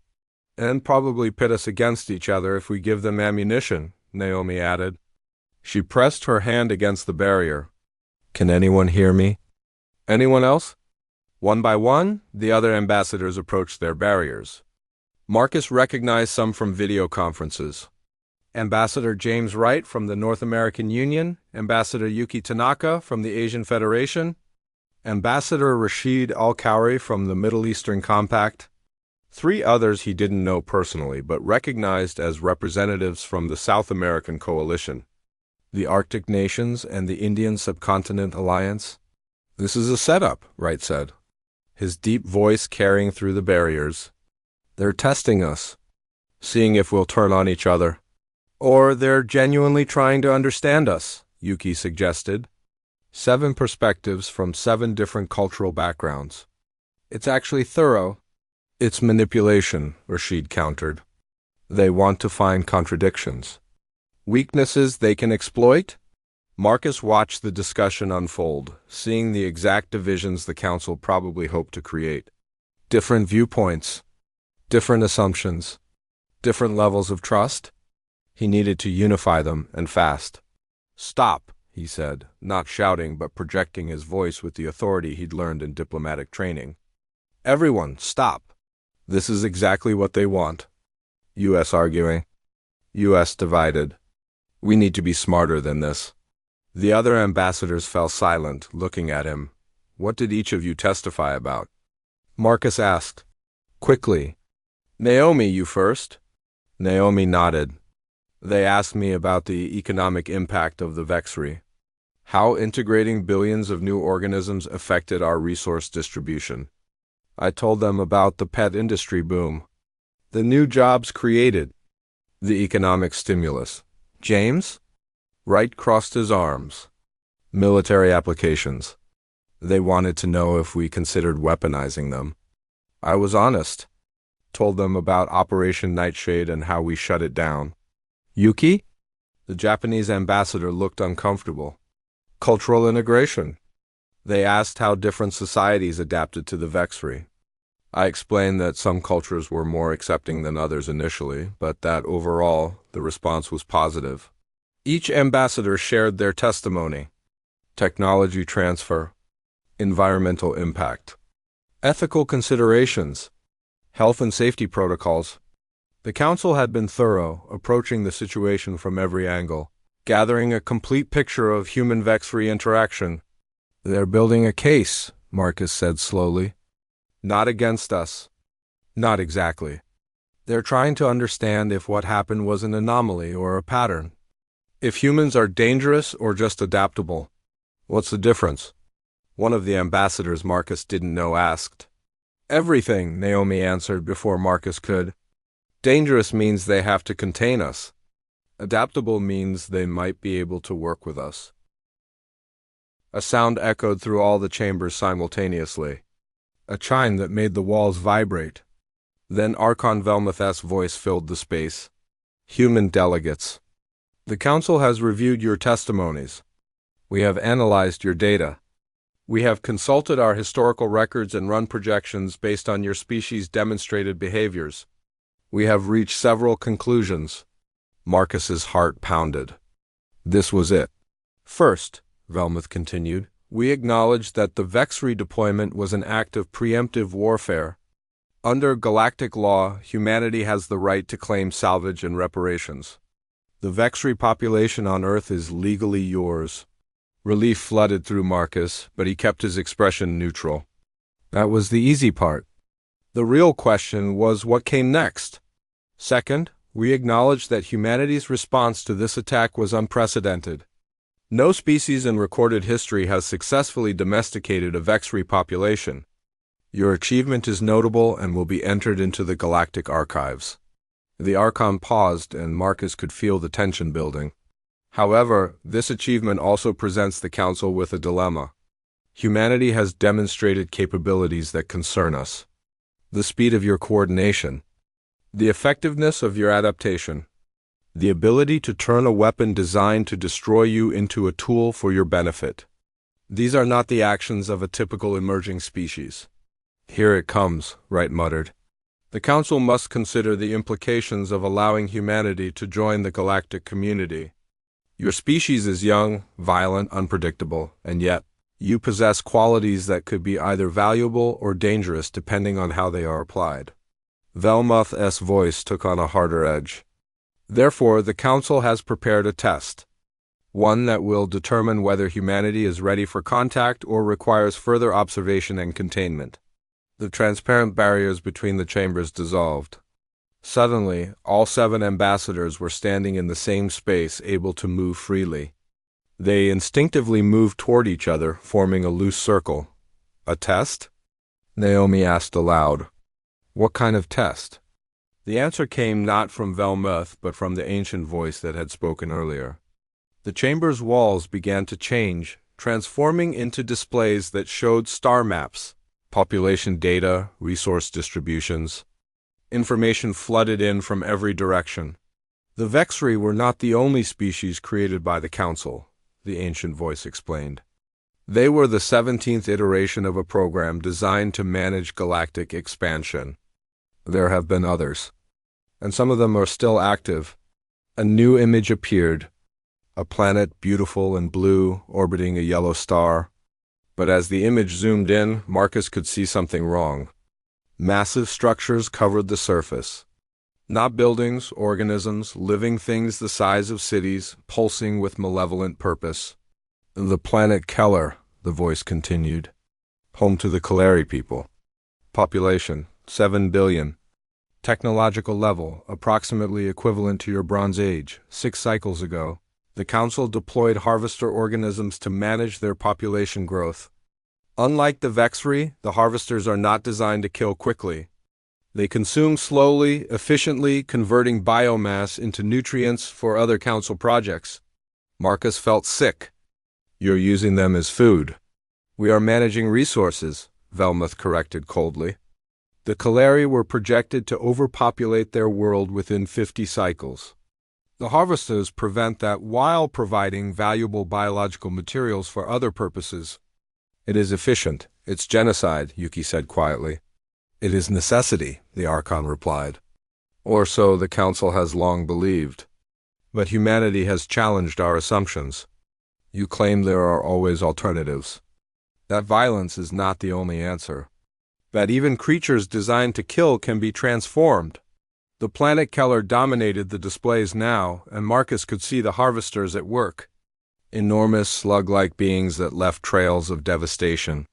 And probably pit us against each other if we give them ammunition, Naomi added. She pressed her hand against the barrier. Can anyone hear me? Anyone else? One by one, the other ambassadors approached their barriers. Marcus recognized some from video conferences. Ambassador James Wright from the North American Union, Ambassador Yuki Tanaka from the Asian Federation, Ambassador Rashid Al-Khoury from the Middle Eastern Compact, 3 others he didn't know personally but recognized as representatives from the South American Coalition, the Arctic Nations, and the Indian Subcontinent Alliance. This is a setup, Wright said, his deep voice carrying through the barriers. They're testing us, seeing if we'll turn on each other. Or they're genuinely trying to understand us, Yuki suggested. 7 perspectives from 7 different cultural backgrounds. It's actually thorough. It's manipulation, Rashid countered. They want to find contradictions. Weaknesses they can exploit? Marcus watched the discussion unfold, seeing the exact divisions the council probably hoped to create. Different viewpoints, different assumptions, different levels of trust. He needed to unify them, and fast. Stop, he said, not shouting but projecting his voice with the authority he'd learned in diplomatic training. Everyone, stop. This is exactly what they want. U.S. arguing. U.S. divided. We need to be smarter than this. The other ambassadors fell silent, looking at him. What did each of you testify about? Marcus asked. Quickly. Naomi, you first. Naomi nodded. They asked me about the economic impact of the Vexry, how integrating billions of new organisms affected our resource distribution. I told them about the pet industry boom, the new jobs created, the economic stimulus. James? Wright crossed his arms. Military applications. They wanted to know if we considered weaponizing them. I was honest. Told them about Operation Nightshade and how we shut it down. Yuki? The Japanese ambassador looked uncomfortable. Cultural integration. They asked how different societies adapted to the Vexry. I explained that some cultures were more accepting than others initially, but that overall, the response was positive. Each ambassador shared their testimony. Technology transfer, environmental impact, ethical considerations, health and safety protocols. The council had been thorough, approaching the situation from every angle, gathering a complete picture of human-Vexry interaction. They're building a case, Marcus said slowly. Not against us. Not exactly. They're trying to understand if what happened was an anomaly or a pattern. If humans are dangerous or just adaptable. What's the difference? One of the ambassadors Marcus didn't know asked. Everything, Naomi answered before Marcus could. Dangerous means they have to contain us. Adaptable means they might be able to work with us. A sound echoed through all the chambers simultaneously. A chime that made the walls vibrate. Then Archon Velmuth's voice filled the space. Human delegates. The Council has reviewed your testimonies. We have analyzed your data. We have consulted our historical records and run projections based on your species' demonstrated behaviors. We have reached several conclusions. Marcus's heart pounded. This was it. First, Velmuth continued, we acknowledge that the Vexry deployment was an act of preemptive warfare. Under galactic law, humanity has the right to claim salvage and reparations. The Vexry population on Earth is legally yours. Relief flooded through Marcus, but he kept his expression neutral. That was the easy part. The real question was what came next. Second, we acknowledge that humanity's response to this attack was unprecedented. No species in recorded history has successfully domesticated a Vexry population. Your achievement is notable and will be entered into the galactic archives. The Archon paused, and Marcus could feel the tension building. However, this achievement also presents the Council with a dilemma. Humanity has demonstrated capabilities that concern us. The speed of your coordination, the effectiveness of your adaptation, the ability to turn a weapon designed to destroy you into a tool for your benefit. These are not the actions of a typical emerging species. Here it comes, Wright muttered. The Council must consider the implications of allowing humanity to join the galactic community. Your species is young, violent, unpredictable, and yet, you possess qualities that could be either valuable or dangerous depending on how they are applied. Velmuth's voice took on a harder edge. Therefore, the Council has prepared a test. One that will determine whether humanity is ready for contact or requires further observation and containment. The transparent barriers between the chambers dissolved. Suddenly, all 7 ambassadors were standing in the same space, able to move freely. They instinctively moved toward each other, forming a loose circle. A test? Naomi asked aloud. What kind of test? The answer came not from Velmuth, but from the ancient voice that had spoken earlier. The chamber's walls began to change, transforming into displays that showed star maps, population data, resource distributions. Information flooded in from every direction. The Vexri were not the only species created by the Council, the ancient voice explained. They were the 17th iteration of a program designed to manage galactic expansion. There have been others, and some of them are still active. A new image appeared, a planet beautiful and blue, orbiting a yellow star. But as the image zoomed in, Marcus could see something wrong. Massive structures covered the surface. Not buildings, organisms, living things the size of cities, pulsing with malevolent purpose. The planet Keller, the voice continued. Home to the Kalari people. Population, 7 billion. Technological level, approximately equivalent to your Bronze Age. 6 cycles ago, the Council deployed harvester organisms to manage their population growth. Unlike the Vexri, the harvesters are not designed to kill quickly. They consume slowly, efficiently, converting biomass into nutrients for other Council projects. Marcus felt sick. You're using them as food. We are managing resources, Velmuth corrected coldly. The Kalari were projected to overpopulate their world within 50 cycles. The harvesters prevent that while providing valuable biological materials for other purposes. It is efficient. It's genocide, Yuki said quietly. It is necessity, the Archon replied. Or so the Council has long believed. But humanity has challenged our assumptions. You claim there are always alternatives. That violence is not the only answer. That even creatures designed to kill can be transformed. The planet Keller dominated the displays now, and Marcus could see the harvesters at work. Enormous slug-like beings that left trails of devastation.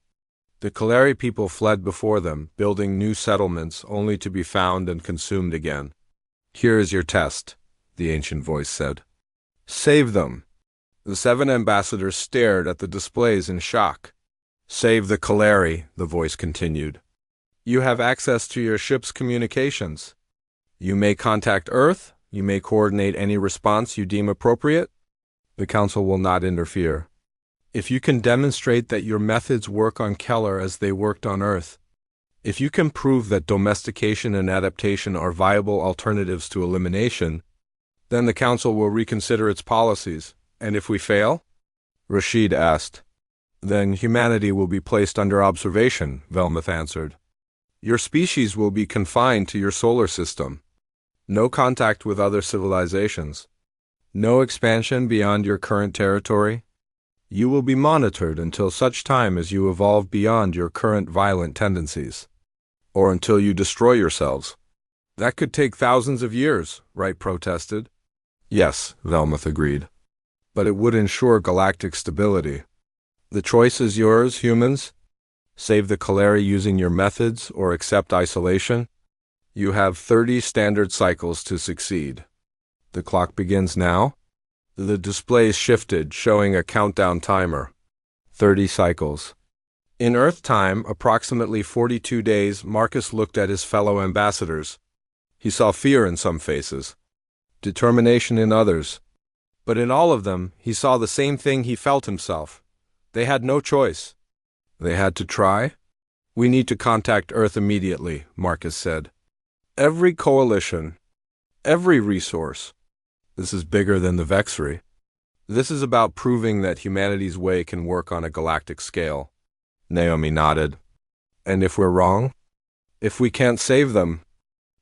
The Kalari people fled before them, building new settlements only to be found and consumed again. Here is your test, the ancient voice said. Save them. The 7 ambassadors stared at the displays in shock. Save the Kalari, the voice continued. You have access to your ship's communications. You may contact Earth. You may coordinate any response you deem appropriate. The Council will not interfere. If you can demonstrate that your methods work on Keller as they worked on Earth, if you can prove that domestication and adaptation are viable alternatives to elimination, then the Council will reconsider its policies. And if we fail? Rashid asked. Then humanity will be placed under observation, Velmuth answered. Your species will be confined to your solar system. No contact with other civilizations. No expansion beyond your current territory. You will be monitored until such time as you evolve beyond your current violent tendencies. Or until you destroy yourselves. That could take thousands of years, Wright protested. Yes, Velmuth agreed. But it would ensure galactic stability. The choice is yours, humans. Save the Kalari using your methods or accept isolation. You have 30 standard cycles to succeed. The clock begins now. The displays shifted, showing a countdown timer. 30 cycles. In Earth time, approximately 42 days, Marcus looked at his fellow ambassadors. He saw fear in some faces, determination in others, But in all of them, he saw the same thing he felt himself. They had no choice. They had to try. We need to contact Earth immediately, Marcus said. Every coalition, every resource. This is bigger than the Vexry. This is about proving that humanity's way can work on a galactic scale. Naomi nodded. And if we're wrong? If we can't save them?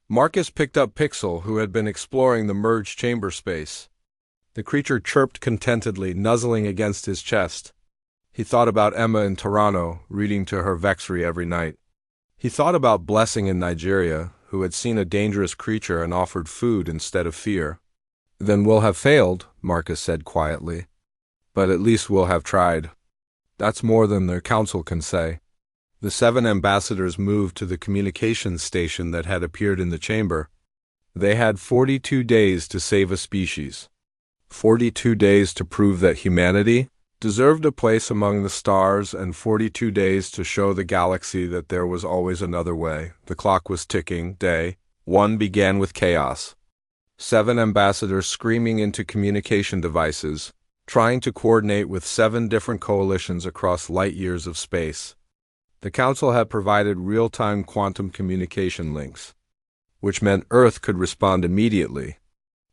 Marcus picked up Pixel, who had been exploring the merged chamber space. The creature chirped contentedly, nuzzling against his chest. He thought about Emma in Toronto, reading to her Vexry every night. He thought about Blessing in Nigeria, who had seen a dangerous creature and offered food instead of fear. Then we'll have failed, Marcus said quietly. But at least we'll have tried. That's more than their council can say. The 7 ambassadors moved to the communications station that had appeared in the chamber. They had 42 days to save a species. 42 days to prove that humanity deserved a place among the stars, and 42 days to show the galaxy that there was always another way. The clock was ticking. Day 1 began with chaos. 7 ambassadors screaming into communication devices, trying to coordinate with 7 different coalitions across light years of space. The Council had provided real-time quantum communication links, which meant Earth could respond immediately.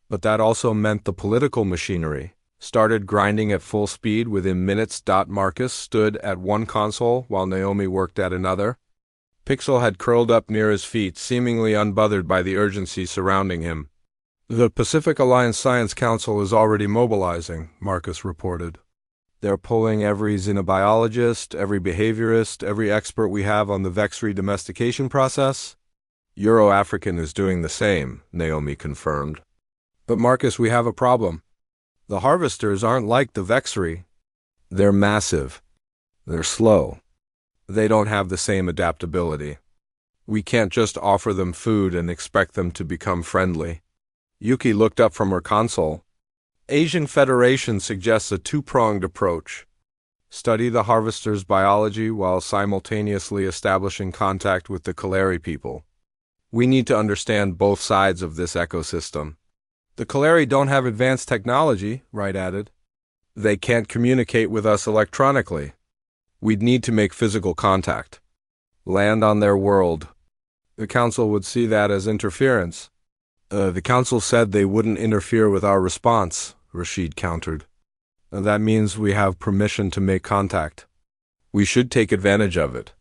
But that also meant the political machinery started grinding at full speed within minutes. Marcus stood at one console while Naomi worked at another. Pixel had curled up near his feet, seemingly unbothered by the urgency surrounding him. The Pacific Alliance Science Council is already mobilizing, Marcus reported. They're pulling every xenobiologist, every behaviorist, every expert we have on the Vexry domestication process. Euro-African is doing the same, Naomi confirmed. But Marcus, we have a problem. The harvesters aren't like the Vexry. They're massive. They're slow. They don't have the same adaptability. We can't just offer them food and expect them to become friendly. Yuki looked up from her console. Asian Federation suggests a 2-pronged approach. Study the harvesters' biology while simultaneously establishing contact with the Kaleri people. We need to understand both sides of this ecosystem. The Kaleri don't have advanced technology, Wright added. They can't communicate with us electronically. We'd need to make physical contact. Land on their world. The Council would see that as interference. The Council said they wouldn't interfere with our response, Rashid countered. That means we have permission to make contact. We should take advantage of it.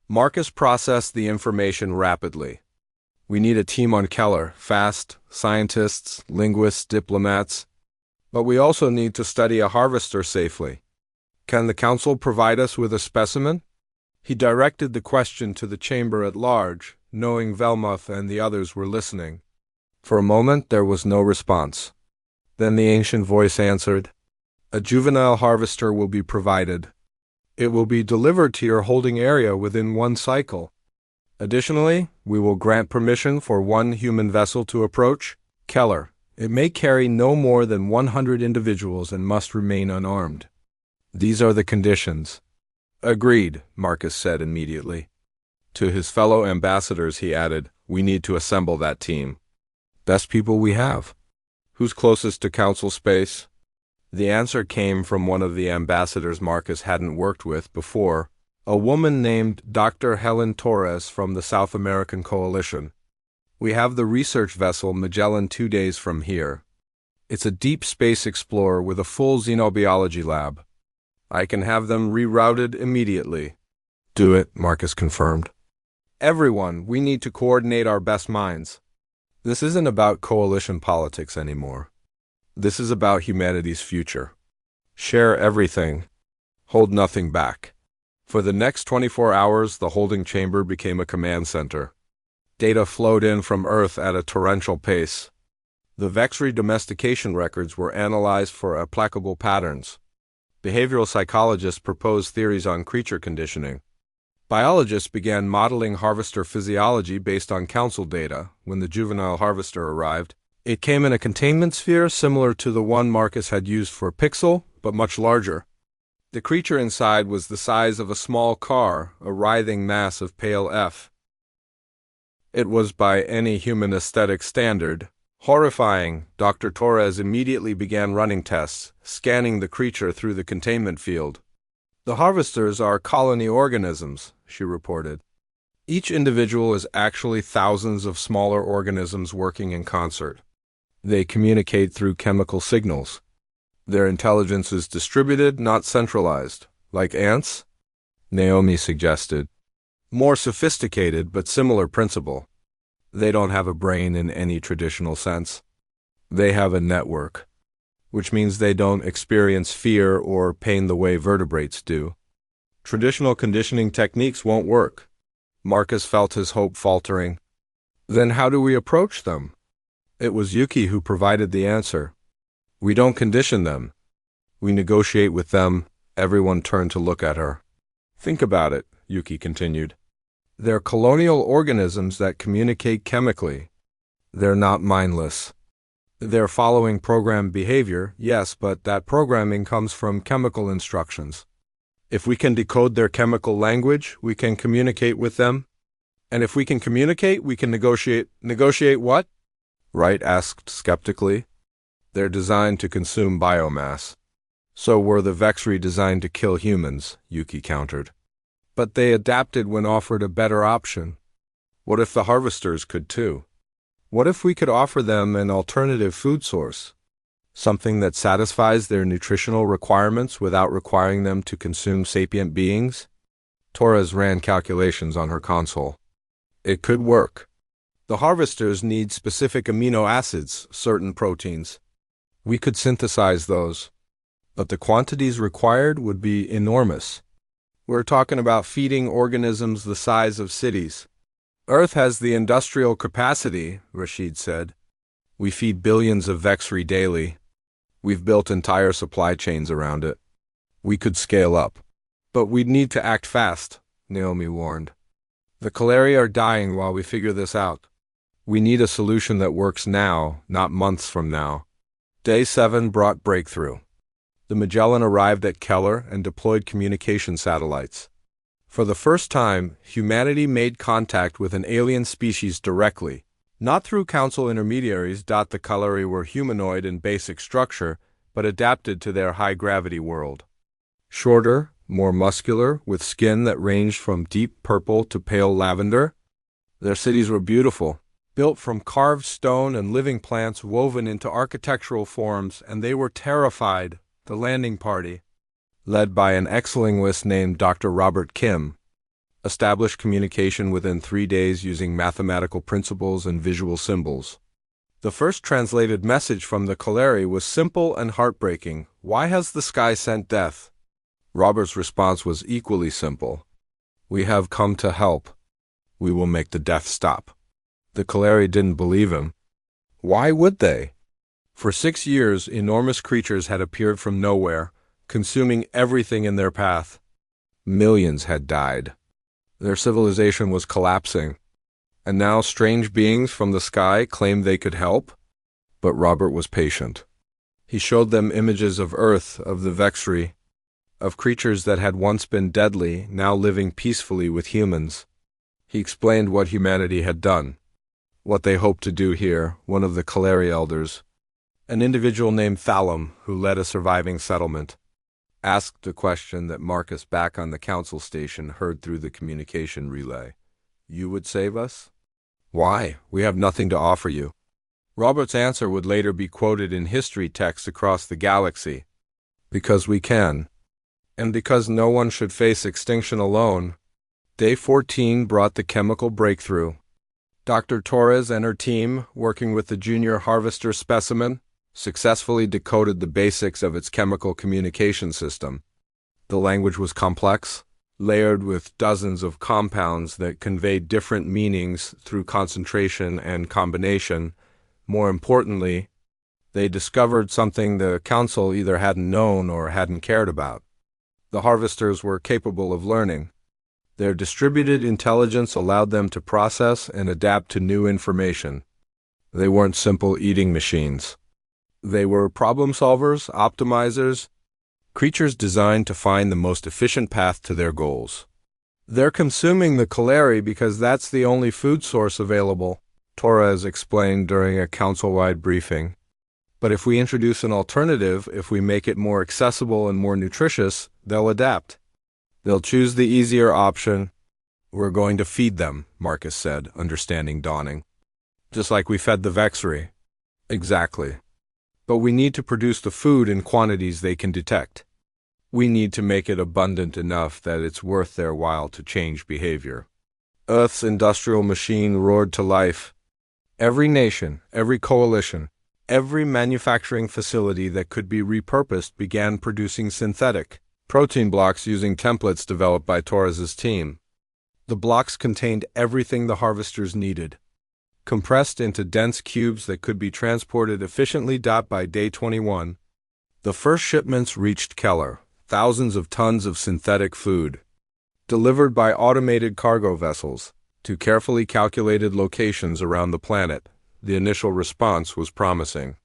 Marcus processed the information rapidly. We need a team on Keller, fast, scientists, linguists, diplomats. But we also need to study a harvester safely. Can the Council provide us with a specimen? He directed the question to the chamber at large, knowing Velmuth and the others were listening. For a moment there was no response. Then the ancient voice answered, A juvenile harvester will be provided. It will be delivered to your holding area within 1 cycle. Additionally, we will grant permission for 1 human vessel to approach Keller. It may carry no more than 100 individuals and must remain unarmed. These are the conditions. Agreed, Marcus said immediately. To his fellow ambassadors he added, We need to assemble that team. Best people we have. Who's closest to Council space? The answer came from one of the ambassadors Marcus hadn't worked with before, a woman named Dr. Helen Torres from the South American Coalition. We have the research vessel Magellan 2 days from here. It's a deep space explorer with a full xenobiology lab. I can have them rerouted immediately. Do it, Marcus confirmed. Everyone, we need to coordinate our best minds. This isn't about coalition politics anymore. This is about humanity's future. Share everything. Hold nothing back. For the next 24 hours, the holding chamber became a command center. Data flowed in from Earth at a torrential pace. The Vexry domestication records were analyzed for applicable patterns. Behavioral psychologists proposed theories on creature conditioning. Biologists began modeling harvester physiology based on council data. When the juvenile harvester arrived, it came in a containment sphere similar to the one Marcus had used for Pixel, but much larger. The creature inside was the size of a small car, a writhing mass of pale F. It was, by any human aesthetic standard, Horrifying, Dr. Torres immediately began running tests, scanning the creature through the containment field. The harvesters are colony organisms, she reported. Each individual is actually thousands of smaller organisms working in concert. They communicate through chemical signals. Their intelligence is distributed, not centralized. Like ants? Naomi suggested. More sophisticated, but similar principle. They don't have a brain in any traditional sense. They have a network, which means they don't experience fear or pain the way vertebrates do. Traditional conditioning techniques won't work. Marcus felt his hope faltering. Then how do we approach them? It was Yuki who provided the answer. We don't condition them. We negotiate with them. Everyone turned to look at her. Think about it, Yuki continued. They're colonial organisms that communicate chemically. They're not mindless. They're following programmed behavior, yes, but that programming comes from chemical instructions. If we can decode their chemical language, we can communicate with them. And if we can communicate, we can negotiate. Negotiate what? Wright asked skeptically. They're designed to consume biomass. So were the Vexri designed to kill humans, Yuki countered. But they adapted when offered a better option. What if the harvesters could too? What if we could offer them an alternative food source? Something that satisfies their nutritional requirements without requiring them to consume sapient beings? Torres ran calculations on her console. It could work. The harvesters need specific amino acids, certain proteins. We could synthesize those. But the quantities required would be enormous. We're talking about feeding organisms the size of cities. Earth has the industrial capacity, Rashid said. We feed billions of Vexri daily. We've built entire supply chains around it. We could scale up. But we'd need to act fast, Naomi warned. The Kaleri are dying while we figure this out. We need a solution that works now, not months from now. Day 7 brought breakthrough. The Magellan arrived at Keller and deployed communication satellites. For the first time, humanity made contact with an alien species directly, not through council intermediaries. The Kaleri were humanoid in basic structure, but adapted to their high-gravity world. Shorter, more muscular, with skin that ranged from deep purple to pale lavender. Their cities were beautiful, built from carved stone and living plants woven into architectural forms, and they were terrified. The landing party, led by an ex-linguist named Dr. Robert Kim, established communication within 3 days using mathematical principles and visual symbols. The first translated message from the Kaleri was simple and heartbreaking. Why has the sky sent death? Robert's response was equally simple. We have come to help. We will make the death stop. The Kaleri didn't believe him. Why would they? For 6 years, enormous creatures had appeared from nowhere, consuming everything in their path. Millions had died. Their civilization was collapsing. And now strange beings from the sky claimed they could help? But Robert was patient. He showed them images of Earth, of the Vexri, of creatures that had once been deadly, now living peacefully with humans. He explained what humanity had done, what they hoped to do here. One of the Kaleri elders, an individual named Thalum, who led a surviving settlement, asked a question that Marcus back on the council station heard through the communication relay. You would save us? Why? We have nothing to offer you. Robert's answer would later be quoted in history texts across the galaxy. Because we can. And because no one should face extinction alone. Day 14 brought the chemical breakthrough. Dr. Torres and her team, working with the junior harvester specimen, successfully decoded the basics of its chemical communication system. The language was complex, layered with dozens of compounds that conveyed different meanings through concentration and combination. More importantly, they discovered something the council either hadn't known or hadn't cared about. The harvesters were capable of learning. Their distributed intelligence allowed them to process and adapt to new information. They weren't simple eating machines. They were problem solvers, optimizers, creatures designed to find the most efficient path to their goals. They're consuming the Kaleri because that's the only food source available, Torres explained during a council-wide briefing. But if we introduce an alternative, if we make it more accessible and more nutritious, they'll adapt. They'll choose the easier option. We're going to feed them, Marcus said, understanding dawning. Just like we fed the Vexri. Exactly. But we need to produce the food in quantities they can detect. We need to make it abundant enough that it's worth their while to change behavior. Earth's industrial machine roared to life. Every nation, every coalition, every manufacturing facility that could be repurposed began producing synthetic protein blocks using templates developed by Torres's team. The blocks contained everything the harvesters needed, compressed into dense cubes that could be transported efficiently. By day 21, the first shipments reached Keller, thousands of tons of synthetic food, delivered by automated cargo vessels to carefully calculated locations around the planet. The initial response was promising.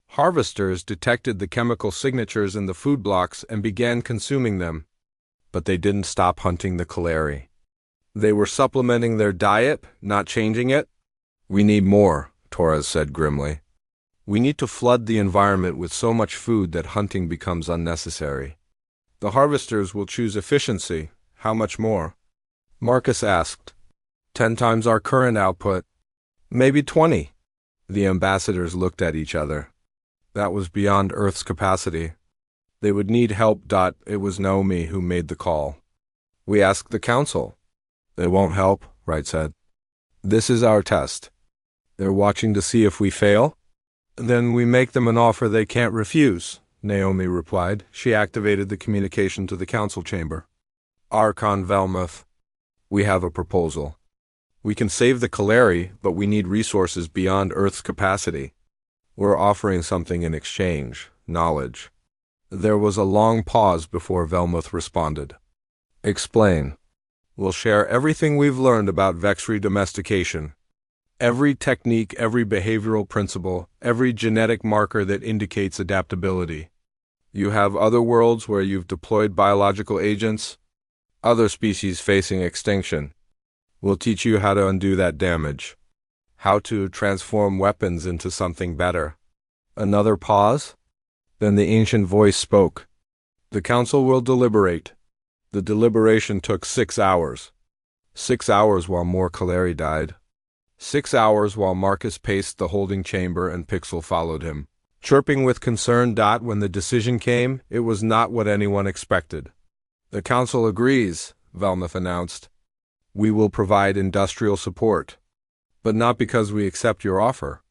Harvesters detected the chemical signatures in the food blocks and began consuming them. But they didn't stop hunting the Kaleri. They were supplementing their diet, not changing it. We need more, Torres said grimly. We need to flood the environment with so much food that hunting becomes unnecessary. The harvesters will choose efficiency. How much more? Marcus asked. 10 times our current output. Maybe 20. The ambassadors looked at each other. That was beyond Earth's capacity. They would need help. It was Naomi who made the call. We asked the council. They won't help, Wright said. This is our test. They're watching to see if we fail. Then we make them an offer they can't refuse, Naomi replied. She activated the communication to the council chamber. Archon Velmuth, we have a proposal. We can save the Kaleri, but we need resources beyond Earth's capacity. We're offering something in exchange, knowledge. There was a long pause before Velmuth responded. Explain. We'll share everything we've learned about Vexri domestication. Every technique, every behavioral principle, every genetic marker that indicates adaptability. You have other worlds where you've deployed biological agents, other species facing extinction. We'll teach you how to undo that damage, how to transform weapons into something better. Another pause? Then the ancient voice spoke. The council will deliberate. The deliberation took 6 hours. 6 hours while more Kaleri died. 6 hours while Marcus paced the holding chamber and Pixel followed him, chirping with concern. When the decision came, it was not what anyone expected. The council agrees, Velmuth announced. We will provide industrial support, but not because we accept your offer.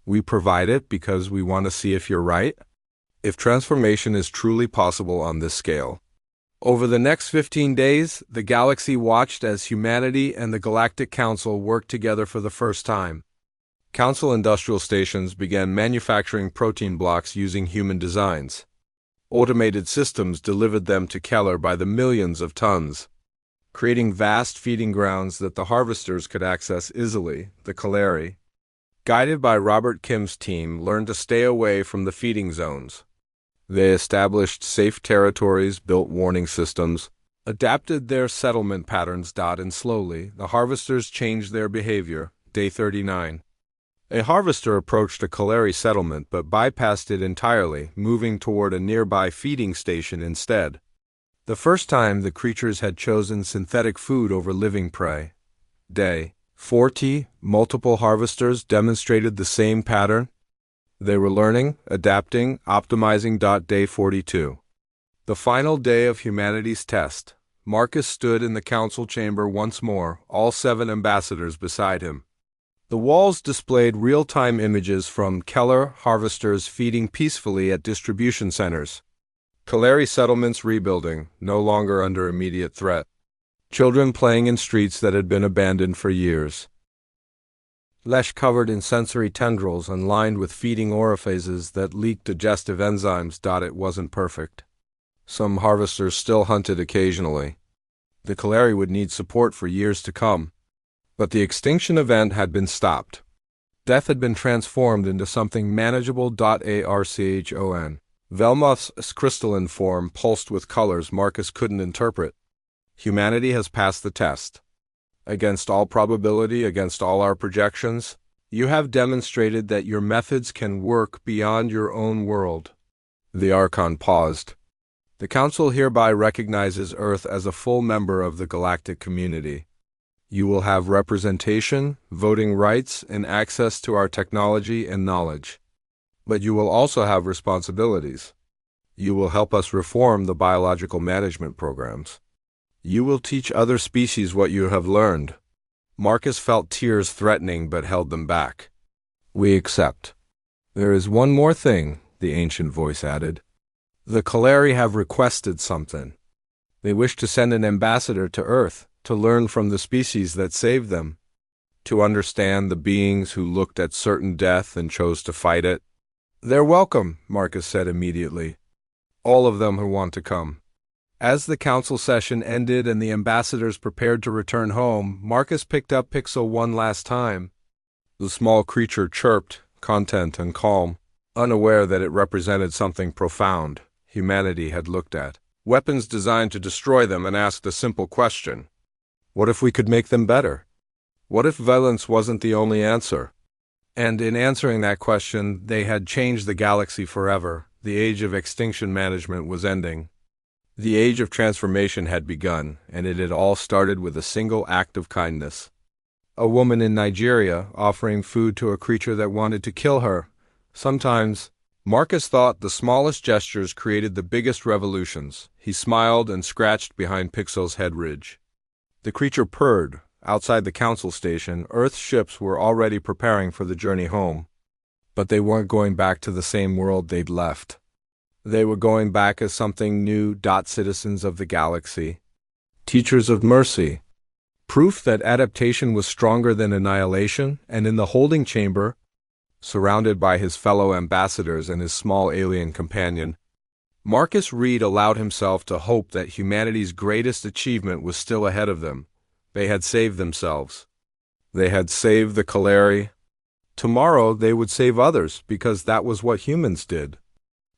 We provide it because we want to see if you're right, if transformation is truly possible on this scale. Over the next 15 days, the galaxy watched as humanity and the Galactic Council worked together for the first time. Council industrial stations began manufacturing protein blocks using human designs. Automated systems delivered them to Keller by the millions of tons, creating vast feeding grounds that the harvesters could access easily. The Kaleri, guided by Robert Kim's team, learned to stay away from the feeding zones. They established safe territories, built warning systems, adapted their settlement patterns. And slowly, the harvesters changed their behavior. Day 39. A harvester approached a Kaleri settlement but bypassed it entirely, moving toward a nearby feeding station instead. The first time the creatures had chosen synthetic food over living prey. Day 40, multiple harvesters demonstrated the same pattern. They were learning, adapting, optimizing. Day 42. The final day of humanity's test. Marcus stood in the council chamber once more, all 7 ambassadors beside him. The walls displayed real-time images from Keller harvesters feeding peacefully at distribution centers. Kaleri settlements rebuilding, no longer under immediate threat. Children playing in streets that had been abandoned for years. Flesh covered in sensory tendrils and lined with feeding orifices that leaked digestive enzymes. It wasn't perfect. Some harvesters still hunted occasionally. The Kaleri would need support for years to come. But the extinction event had been stopped. Death had been transformed into something manageable. Archon. Velmuth's crystalline form pulsed with colors Marcus couldn't interpret. Humanity has passed the test. Against all probability, against all our projections, You have demonstrated that your methods can work beyond your own world. The Archon paused. The Council hereby recognizes Earth as a full member of the galactic community. You will have representation, voting rights, and access to our technology and knowledge. But you will also have responsibilities. You will help us reform the biological management programs. You will teach other species what you have learned. Marcus felt tears threatening but held them back. We accept. There is one more thing, the ancient voice added. The Kaleri have requested something. They wish to send an ambassador to Earth to learn from the species that saved them, to understand the beings who looked at certain death and chose to fight it. They're welcome, Marcus said immediately. All of them who want to come. As the council session ended and the ambassadors prepared to return home, Marcus picked up Pixel one last time. The small creature chirped, content and calm, unaware that it represented something profound humanity had looked at. Weapons designed to destroy them, and asked a simple question. What if we could make them better? What if violence wasn't the only answer? And in answering that question, they had changed the galaxy forever. The age of extinction management was ending. The age of transformation had begun, and it had all started with a single act of kindness. A woman in Nigeria offering food to a creature that wanted to kill her. Sometimes, Marcus thought the smallest gestures created the biggest revolutions. He smiled and scratched behind Pixel's head ridge. The creature purred. Outside the council station, Earth ships were already preparing for the journey home. But they weren't going back to the same world they'd left. They were going back as something new. Citizens of the galaxy. Teachers of mercy. Proof that adaptation was stronger than annihilation, and in the holding chamber, surrounded by his fellow ambassadors and his small alien companion, Marcus Reed allowed himself to hope that humanity's greatest achievement was still ahead of them. They had saved themselves. They had saved the Kaleri. Tomorrow they would save others, because that was what humans did.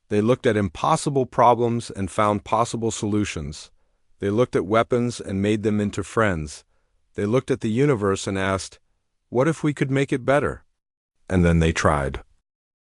They looked at impossible problems and found possible solutions. They looked at weapons and made them into friends. They looked at the universe and asked, what if we could make it better? And then they tried.